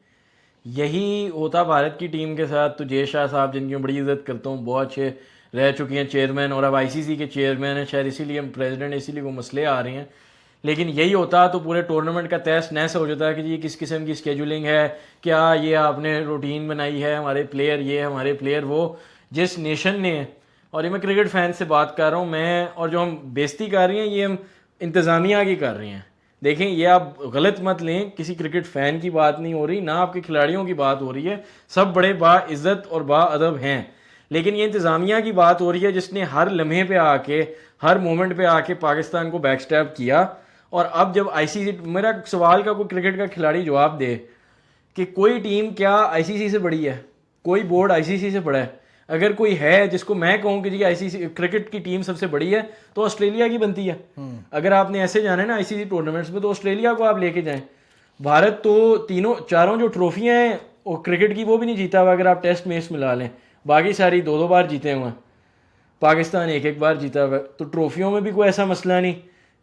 यही होता भारत की टीम के साथ तो जय शाह साहब, जिनकी बड़ी इज्जत करता हूँ, बहुत अच्छे रह चुके हैं चेयरमैन, और अब आईसीसी के चेयरमैन हैं, शायद इसीलिए हम प्रेसिडेंट, इसीलिए वो मसले आ रहे हैं। लेकिन यही होता तो पूरे टूर्नामेंट का तहस नहस हो जाता है कि जी किस किस्म की स्केजुलिंग है, क्या ये आपने रूटीन बनाई है, हमारे प्लेयर ये, हमारे प्लेयर वो। जिस नेशन ने, और ये मैं क्रिकेट फैन से बात कर रहा हूँ मैं, और जो हम बेइज्जती कर रहे हैं ये हम इंतज़ामिया की कर रहे हैं। देखें, ये आप गलत मत लें, किसी क्रिकेट फ़ैन की बात नहीं हो रही, ना आपके खिलाड़ियों की बात हो रही है, सब बड़े बाइज़्ज़त और बाअदब हैं। लेकिन ये इंतज़ामिया की बात हो रही है जिसने हर लम्हे पे आके, हर मोमेंट पे आके पाकिस्तान को बैकस्टैप किया। और अब जब आईसीसी, मेरा सवाल का कोई क्रिकेट का खिलाड़ी जवाब दे कि कोई टीम क्या आईसीसी से बड़ी है, कोई बोर्ड आईसीसी से बड़ा है? अगर कोई है जिसको मैं कहूँ कि जी आईसीसी क्रिकेट की टीम सबसे बड़ी है, तो ऑस्ट्रेलिया की बनती है। अगर आपने ऐसे जाना है ना आईसीसी टूर्नामेंट्स में, तो ऑस्ट्रेलिया को आप लेके जाएं। भारत तो तीनों चारों जो ट्रॉफियां हैं वो क्रिकेट की, वो भी नहीं जीता हुआ अगर आप टेस्ट मैच मिला लें, बाकी सारी 2-2 बार जीते हुए हैं। पाकिस्तान 1-1 बार जीता हुआ है। तो ट्रॉफियों में भी कोई ऐसा मसला नहीं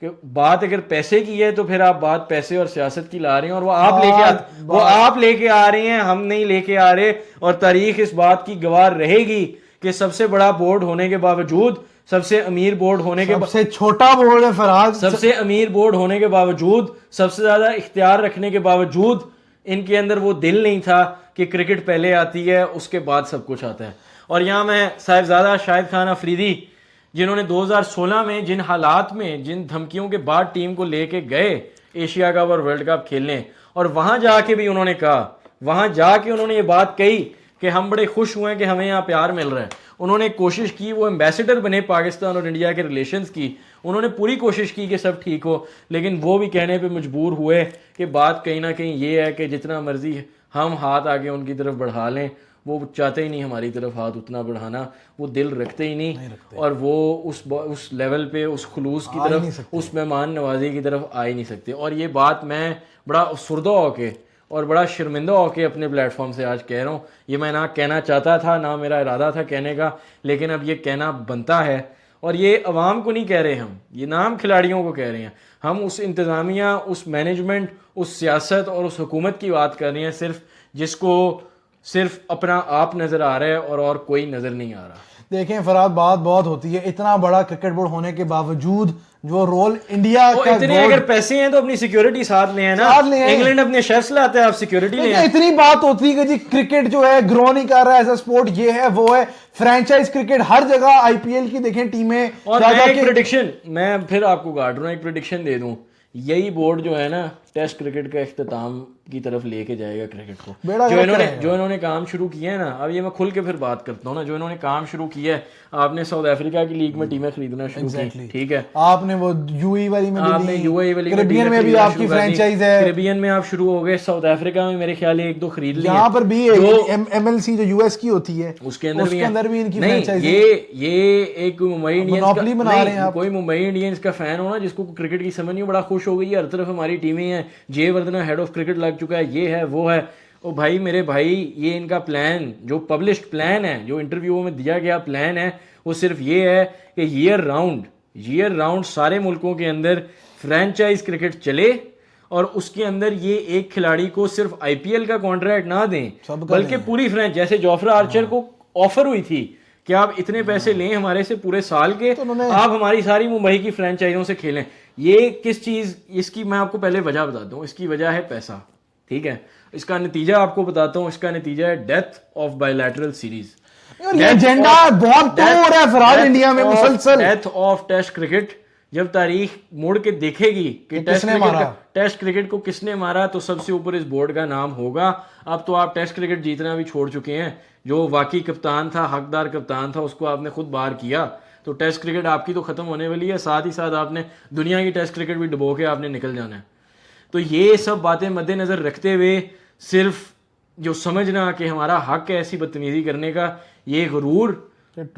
कि बात अगर पैसे की है तो फिर आप बात पैसे और सियासत की ला रहे हैं, और वो आप लेके आ रहे हैं, हम नहीं लेके आ रहे। और तारीख इस बात की गवाह रहेगी कि सबसे बड़ा बोर्ड होने के बावजूद, सबसे अमीर बोर्ड होने के, सबसे छोटा बोर्ड है फराज, सबसे अमीर बोर्ड होने के बावजूद, सबसे ज्यादा इख्तियार रखने के बावजूद, इनके अंदर वो दिल नहीं था कि क्रिकेट पहले आती है उसके बाद सब कुछ आता है। और यहाँ मैं साहिबजादा शाहिद खान अफरीदी, जिन्होंने 2016 में जिन हालात में, जिन धमकियों के बाद टीम को लेके गए एशिया कप और वर्ल्ड कप खेलने, और वहां जाके भी उन्होंने कहा, वहां जाके उन्होंने ये बात कही कि हम बड़े खुश हुए कि हमें यहाँ प्यार मिल रहा है। उन्होंने कोशिश की, वो एम्बेसडर बने पाकिस्तान और इंडिया के रिलेशंस की, उन्होंने पूरी कोशिश की कि सब ठीक हो। लेकिन वो भी कहने पे मजबूर हुए कि बात कहीं ना कहीं ये है कि जितना मर्जी हम हाथ आगे उनकी तरफ बढ़ा लें, वो चाहते ही नहीं हमारी तरफ हाथ उतना बढ़ाना, वो दिल रखते ही नहीं और वो उस लेवल पे, उस खुलूस की तरफ, उस मेहमान नवाजी की तरफ आ ही नहीं सकते। और ये बात मैं बड़ा अफसुर्दा होके और बड़ा शर्मिंदा होके अपने प्लेटफॉर्म से आज कह रहा हूँ। ये मैं ना कहना चाहता था, ना मेरा इरादा था कहने का, लेकिन अब ये कहना बनता है। और ये अवाम को नहीं कह रहे हम, ये नाम खिलाड़ियों को कह रहे हैं। हम उस इंतज़ामिया, उस मैनेजमेंट, उस सियासत और उस हुकूमत की बात कर रहे हैं सिर्फ, जिसको सिर्फ अपना आप नज़र आ रहा है और कोई नज़र नहीं आ रहा। देखें फराद, बात बहुत होती है, इतना बड़ा क्रिकेट बोर्ड होने के बावजूद जो रोल इंडिया वो का इतने अगर पैसे हैं तो अपनी सिक्योरिटी साथ ले ना। साथ ले आए। इंग्लैंड अपने शेफ्स लाते हैं, आप सिक्योरिटी ले आए। इतनी बात होती है कि जी क्रिकेट जो है ग्रो नहीं कर रहा है एज अ स्पोर्ट, ये है वो है, फ्रेंचाइज क्रिकेट हर जगह, आईपीएल की देखें टीमें। और मैं एक प्रेडिक्शन, मैं फिर आपको काट रहा हूँ, एक प्रेडिक्शन दे दूं, यही बोर्ड जो है ना टेस्ट क्रिकेट का इख्तिताम की तरफ लेके जाएगा क्रिकेट को। जो इन्होंने काम शुरू किया है ना, अब ये मैं खुल के फिर बात करता हूँ ना, जो इन्होंने काम शुरू किया है, आपने साउथ अफ्रीका की लीग में टीमें खरीदना शुरू की, ठीक है, आपने वो यूएई वाली में, आपने यूएई वाली कैरेबियन में भी आपकी फ्रेंचाइज है, कैरेबियन में आप शुरू हो गए, साउथ अफ्रीका में मेरे ख्याल एक दो खरीद लिए, यहाँ पर भी एमएलसी जो यूएस की होती है उसके अंदर भी इनकी फ्रेंचाइज। ये एक मुंबई इंडियंस बना रहे हैं, कोई मुंबई इंडियंस का फैन हो ना जिसको क्रिकेट की समझ नहीं, बड़ा खुश हो गई, हर तरफ हमारी टीमें हैं, जय वर्धना हेड ऑफ क्रिकेट लग चुका है, ये है वो है। ओ भाई मेरे भाई, ये इनका प्लान जो पब्लिश्ड प्लान है, जो इंटरव्यू में दिया गया प्लान है, वो सिर्फ ये है कि ईयर राउंड सारे मुल्कों के अंदर फ्रेंचाइज क्रिकेट चले, और उसके अंदर ये एक खिलाड़ी को सिर्फ आईपीएल का कॉन्ट्रैक्ट ना दें, बल्कि पूरी फ्रेंच, जैसे जोफ्रा आर्चर को ऑफर हुई थी कि आप इतने पैसे लें हमारे से पूरे साल के, तो आप हमारी सारी मुंबई की फ्रेंचाइजों से खेलें। ये किस चीज, इसकी मैं आपको पहले वजह बताता हूँ। इसकी वजह है पैसा, ठीक है। इसका नतीजा आपको बताता हूँ, इसका नतीजा है death of bilateral series. Agenda बहुत हो रहा है फराज इंडिया में मुसलसल। डेथ ऑफ टेस्ट क्रिकेट, जब तारीख मोड़ के देखेगी कि टेस्ट क्रिकेट को किसने मारा, तो सबसे ऊपर इस बोर्ड का नाम होगा। अब तो आप टेस्ट क्रिकेट जीतना भी छोड़ चुके हैं, जो वाकई कप्तान था, हकदार कप्तान था, उसको आपने खुद बाहर किया, तो टेस्ट क्रिकेट आपकी तो खत्म होने वाली है, साथ ही साथ आपने दुनिया की टेस्ट क्रिकेट भी डुबो के आपने निकल जाना है। तो ये सब बातें मद्देनजर रखते हुए, सिर्फ जो समझना कि हमारा हक है ऐसी बदतमीजी करने का, ये गुरूर,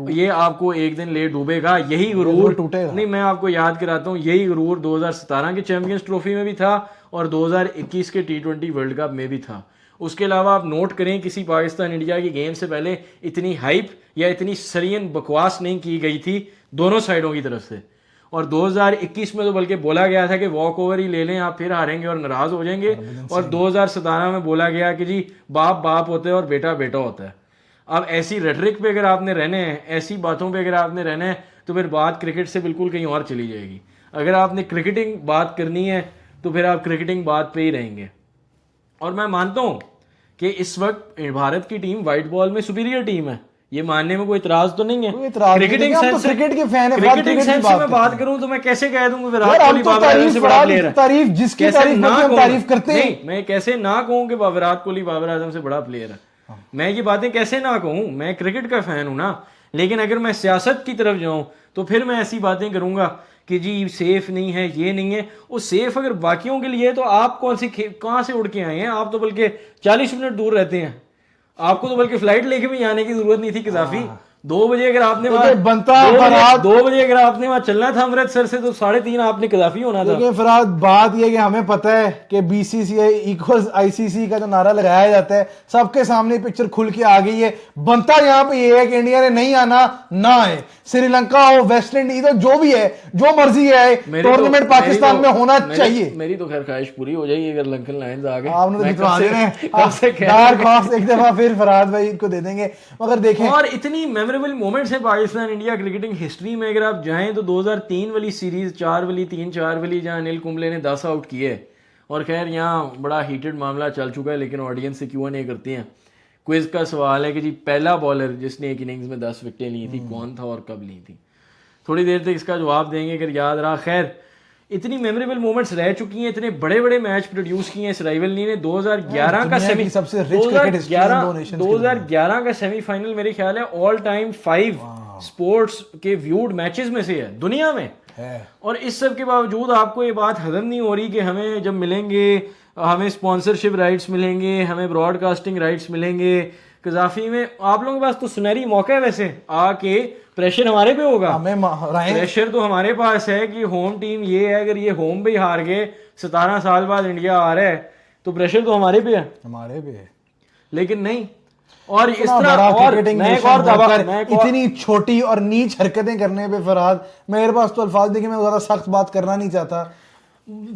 ये आपको एक दिन ले डूबेगा। यही गुरूर टूटेगा नहीं, मैं आपको याद कराता हूँ, यही गुरूर 2017 के चैंपियंस ट्रॉफी में भी था और 2021 के T20 वर्ल्ड कप में भी था। उसके अलावा आप नोट करें, किसी पाकिस्तान इंडिया की गेम से पहले इतनी हाइप या इतनी सरियन बकवास नहीं की गई थी दोनों साइडों की तरफ से। और 2021 में तो बल्कि बोला गया था कि वॉक ओवर ही ले लें, आप फिर हारेंगे और नाराज हो जाएंगे। और 2017 में बोला गया कि जी बाप बाप होता है और बेटा बेटा होता है। अब ऐसी रेटरिक पे अगर आपने रहने हैं, ऐसी बातों पे अगर आपने रहना है, तो फिर बात क्रिकेट से बिल्कुल कहीं और चली जाएगी। अगर आपने क्रिकेटिंग बात करनी है तो फिर आप क्रिकेटिंग बात पे ही रहेंगे। और मैं मानता हूं कि इस वक्त भारत की टीम व्हाइट बॉल में सुपीरियर टीम है, ये मानने में कोई इतराज तो नहीं है। क्रिकेटिंग सेंस, क्रिकेट के फैन है, क्रिकेटिंग सेंस से मैं बात करूं तो मैं कैसे कह दूं विराट कोहली बाबर आजम से बड़ा प्लेयर है। तारीफ जिसकी तारीफ करते हैं, मैं कैसे ना कहूं कि विराट कोहली बाबर आजम से बड़ा प्लेयर है। मैं ये बातें कैसे ना कहूं, मैं क्रिकेट का फैन हूं ना। लेकिन अगर मैं सियासत की तरफ जाऊं तो फिर मैं ऐसी बातें करूंगा कि जी सेफ नहीं है, ये नहीं है। वो सेफ अगर बाकियों के लिए, तो आप कहां से उड़ के आए हैं? आप तो बल्कि 40 मिनट दूर रहते हैं, आपको तो बल्कि फ्लाइट लेके भी आने की जरूरत नहीं थी कदाफी। 2 बजे अगर आपने वहां 2 बजे अगर आपने वहां चलना था अमृतसर से, तो 3:30 आपने कदाफी होना था। फराज बात यह कि हमें पता है कि बीसीसीआई इक्वल्स आईसीसी का जो नारा लगाया जाता है, सबके सामने पिक्चर खुल के आ गई है। बनता यहाँ पे ये है कि इंडिया ने नहीं आना ना है, श्रीलंका हो, वेस्ट इंडीज हो, जो भी है, जो मर्जी है, टूर्नामेंट पाकिस्तान में होना चाहिए। मेरी तो खैर ख्वाहिश पूरी हो जाएगी अगर लंकन लायंस आ गए। आपने तो जितवा देने एक दफा फिर फराज भाई को दे देंगे। मगर देखें, और इतनी मेमोरेबल मोमेंट्स है पाकिस्तान इंडिया क्रिकेटिंग हिस्ट्री में। अगर आप जाएं तो 2003 वाली सीरीज, 3-4 वाली, जहां अनिल कुंबले ने 10 आउट किए, और खैर यहाँ बड़ा हीटेड मामला चल चुका है, लेकिन ऑडियंस से Q&A करते हैं। क्विज का सवाल है कि जी पहला बॉलर जिसने एक इनिंग्स में 10 विकेटें ली थी कौन था और कब ली थी? थोड़ी देर तक इसका जवाब देंगे अगर याद रहा। खैर इतनी मेमोरेबल मोमेंट्स रह चुकी हैं, इतने बड़े बड़े मैच प्रोड्यूस किए हैं इस राइवलरी ने। 2011 का सेमीफाइनल मेरे ख्याल है ऑल टाइम 5 स्पोर्ट्स के व्यूड मैचेस में से है दुनिया में है। और इस सब के बावजूद आपको ये बात हजम नहीं हो रही कि हमें जब मिलेंगे, हमें स्पॉन्सरशिप राइट्स मिलेंगे, हमें ब्रॉडकास्टिंग राइट्स मिलेंगे। कजाफी में आप लोगों के पास तो सुनहरी मौका है वैसे, आके प्रेशर हमारे पे होगा। प्रेशर तो हमारे पास है कि होम टीम ये है, अगर ये होम पे हार गए, 17 साल बाद इंडिया आ रहा है, तो प्रेशर तो हमारे पे है। लेकिन नहीं, और इस तरह और इतनी छोटी और नीच हरकतें करने पे फरहाद, मेरे पास तो अल्फाज देखिए, मैं ज्यादा सख्त बात करना नहीं चाहता।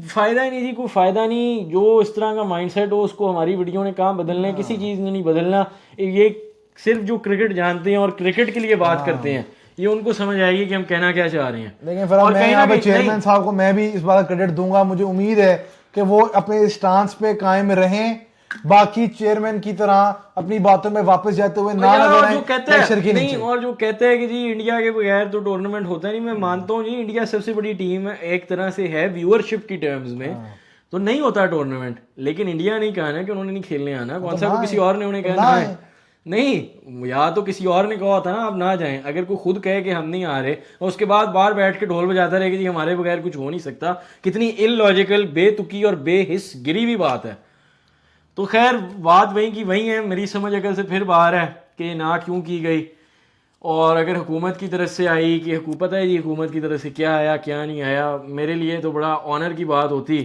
फायदा ही नहीं जी, कोई फायदा नहीं। जो इस तरह का माइंडसेट हो उसको हमारी वीडियो ने कहाँ बदलना है, किसी चीज़ ने नहीं बदलना। ये सिर्फ जो क्रिकेट जानते हैं और क्रिकेट के लिए बात करते हैं, ये उनको समझ आएगी कि हम कहना क्या चाह रहे हैं। लेकिन फिर मैं यहाँ पे चेयरमैन साहब को मैं भी इस बात का क्रेडिट दूंगा, मुझे उम्मीद है कि वो अपने स्टांस पे कायम रहें, बाकी चेयरमैन की तरह अपनी बातों में वापस जाते हुए ना नजर आए प्रेशर के नीचे। और जो कहते हैं कि जी इंडिया के बगैर तो टूर्नामेंट होता नहीं, मैं मानता हूँ जी इंडिया सबसे बड़ी टीम है एक तरह से है व्यूअरशिप की टर्म्स में, तो नहीं होता टूर्नामेंट, लेकिन इंडिया नहीं कहा ना कि उन्होंने नहीं खेलने आना, कौन सा किसी और ने उन्हें कहा ना है नहीं, या तो किसी और ने कहा होता ना आप ना जाएं। अगर कोई खुद कहे कि हम नहीं आ रहे और उसके बाद बाहर बैठ के ढोल बजाता रहे कि जी हमारे बगैर कुछ हो नहीं सकता, कितनी इलॉजिकल, बेतुकी और बेहिस गिरी भी बात है। तो खैर बात वही की वही है, मेरी समझ अकल से फिर बाहर है कि ना क्यों की गई। और अगर हुकूमत की तरफ से आई कि हुकूमत है जी, हुकूमत की तरफ से क्या आया क्या नहीं आया, मेरे लिए तो बड़ा ऑनर की बात होती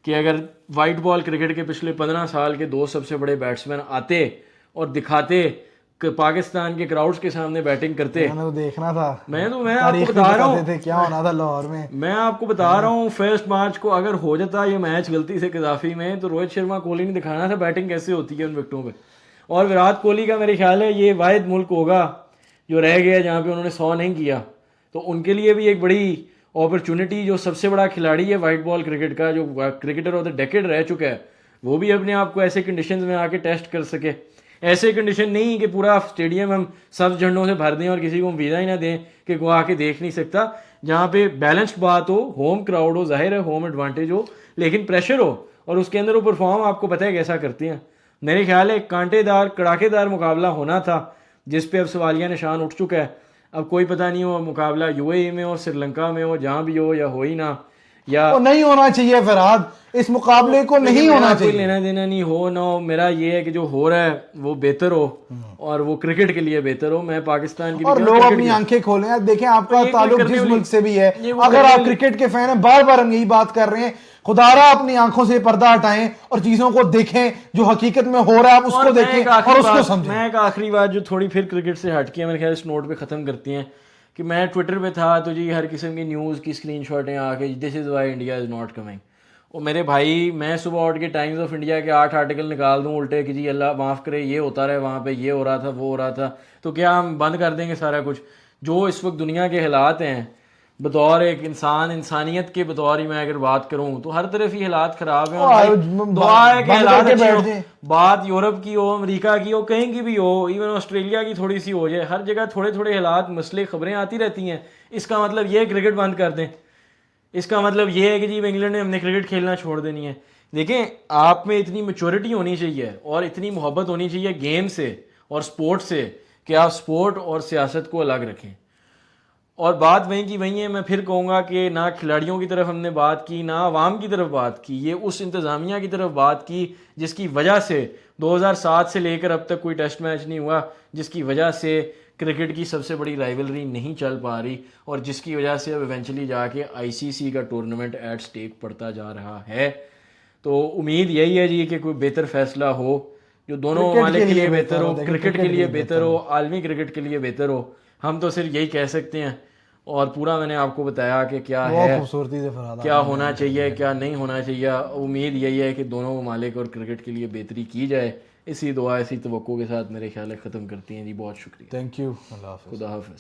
कि अगर वाइट बॉल क्रिकेट के पिछले 15 साल के 2 सबसे बड़े बैट्समैन आते और दिखाते कि पाकिस्तान के क्राउड्स के सामने बैटिंग करते। मैंने तो देखना था, मैं आपको बता रहा हूँ क्या होना था लाहौर में। मैं आपको बता रहा हूँ 1 मार्च को अगर हो जाता ये मैच गलती से कजाफी में, तो रोहित शर्मा कोहली ने दिखाना था बैटिंग कैसे होती है उन विकेटों पे। और विराट कोहली का मेरे ख्याल है ये वाहिद मुल्क होगा जो रह गया जहाँ पे उन्होंने 100 नहीं किया, तो उनके लिए भी एक बड़ी अपॉर्चुनिटी, जो सबसे बड़ा खिलाड़ी है वाइट बॉल क्रिकेट का, जो क्रिकेटर ऑफ द डेकेड रह चुका है, वो भी अपने आप को ऐसे कंडीशंस में आके टेस्ट कर सके। ऐसे कंडीशन नहीं कि पूरा स्टेडियम हम सब झंडों से भर दें और किसी को वीज़ा ही ना दें कि वो आके देख नहीं सकता, जहाँ पे बैलेंस्ड बात हो, होम क्राउड हो, जाहिर है होम एडवांटेज हो, लेकिन प्रेशर हो और उसके अंदर वो परफॉर्म आपको पता है कैसा करते हैं। मेरे ख्याल है कांटेदार कड़ाकेदार मुकाबला होना था जिस पे अब सवालिया निशान उठ चुका है। अब कोई पता नहीं हो मुकाबला यूएई में हो, श्रीलंका में हो, जहाँ भी हो या हो ही ना, या तो नहीं होना चाहिए फरहाद, इस मुकाबले को नहीं होना चाहिए, कोई लेना देना नहीं हो ना हो। मेरा ये है कि जो हो रहा है वो बेहतर हो और वो क्रिकेट के लिए बेहतर हो। मैं पाकिस्तान की और लोग अपनी आंखें खोलें यार, देखें आपका ताल्लुक जिस मुल्क से भी है, अगर आप क्रिकेट के फैन हैं, बार बार हम यही बात कर रहे हैं, खुदारा अपनी आंखों से पर्दा हटाएं और चीजों को देखें जो हकीकत में हो रहा है, आप उसको देखें और उसको समझें। मैं एक आखिरी बात जो थोड़ी फिर क्रिकेट से हटके मेरे ख्याल इस नोट पे खत्म करती हैं कि मैं ट्विटर पे था तो जी हर किस्म की न्यूज़ की स्क्रीनशॉटें आके this is why India is not coming. और मेरे भाई मैं सुबह उठ के टाइम्स ऑफ इंडिया के 8 आर्टिकल निकाल दूं उल्टे कि जी अल्लाह माफ़ करे ये होता रहे, वहाँ पे ये हो रहा था वो हो रहा था, तो क्या हम बंद कर देंगे सारा कुछ? जो इस वक्त दुनिया के हालात हैं, बतौर एक इंसान, इंसानियत के बतौर ही मैं अगर बात करूं तो हर तरफ ही हालात खराब हैं। और दुआ है कि हालात अच्छे हो। बात यूरोप की हो, अमेरिका की हो, कहीं की भी हो, इवन ऑस्ट्रेलिया की थोड़ी सी हो जाए, हर जगह थोड़े थोड़े हालात मसले खबरें आती रहती हैं। इसका मतलब ये क्रिकेट बंद कर दें, इसका मतलब ये है कि जी इंग्लैंड ने हमने क्रिकेट खेलना छोड़ देनी है। देखें, आप में इतनी मैच्योरिटी होनी चाहिए और इतनी मोहब्बत होनी चाहिए गेम से और स्पोर्ट से कि आप स्पोर्ट और सियासत को अलग रखें। और बात वहीं की वहीं है। मैं फिर कहूँगा कि ना खिलाड़ियों की तरफ हमने बात की, ना आवाम की तरफ बात की, ये उस इंतज़ामिया की तरफ बात की जिसकी वजह से 2007 से लेकर अब तक कोई टेस्ट मैच नहीं हुआ, जिसकी वजह से क्रिकेट की सबसे बड़ी राइवलरी नहीं चल पा रही और जिसकी वजह से अब इवेंचुअली जाके आईसीसी का टूर्नामेंट एट स्टेक पड़ता जा रहा है। तो उम्मीद यही है जी कि कोई बेहतर फैसला हो जो दोनों ममालिक के लिए बेहतर हो, क्रिकेट के लिए बेहतर हो, आलमी क्रिकेट के लिए बेहतर हो। हम तो सिर्फ यही कह सकते हैं और पूरा मैंने आपको बताया कि क्या है, खूबसूरती से क्या होना चाहिए, क्या नहीं होना चाहिए। उम्मीद यही है कि दोनों ममालिक और क्रिकेट के लिए बेहतरी की जाए। इसी दुआ, इसी तवक्को के साथ मेरे ख्याल ख़त्म करती हैं जी। बहुत शुक्रिया, थैंक यू, अल्लाह हाफ़िज़। खुदा हाफ़िज़।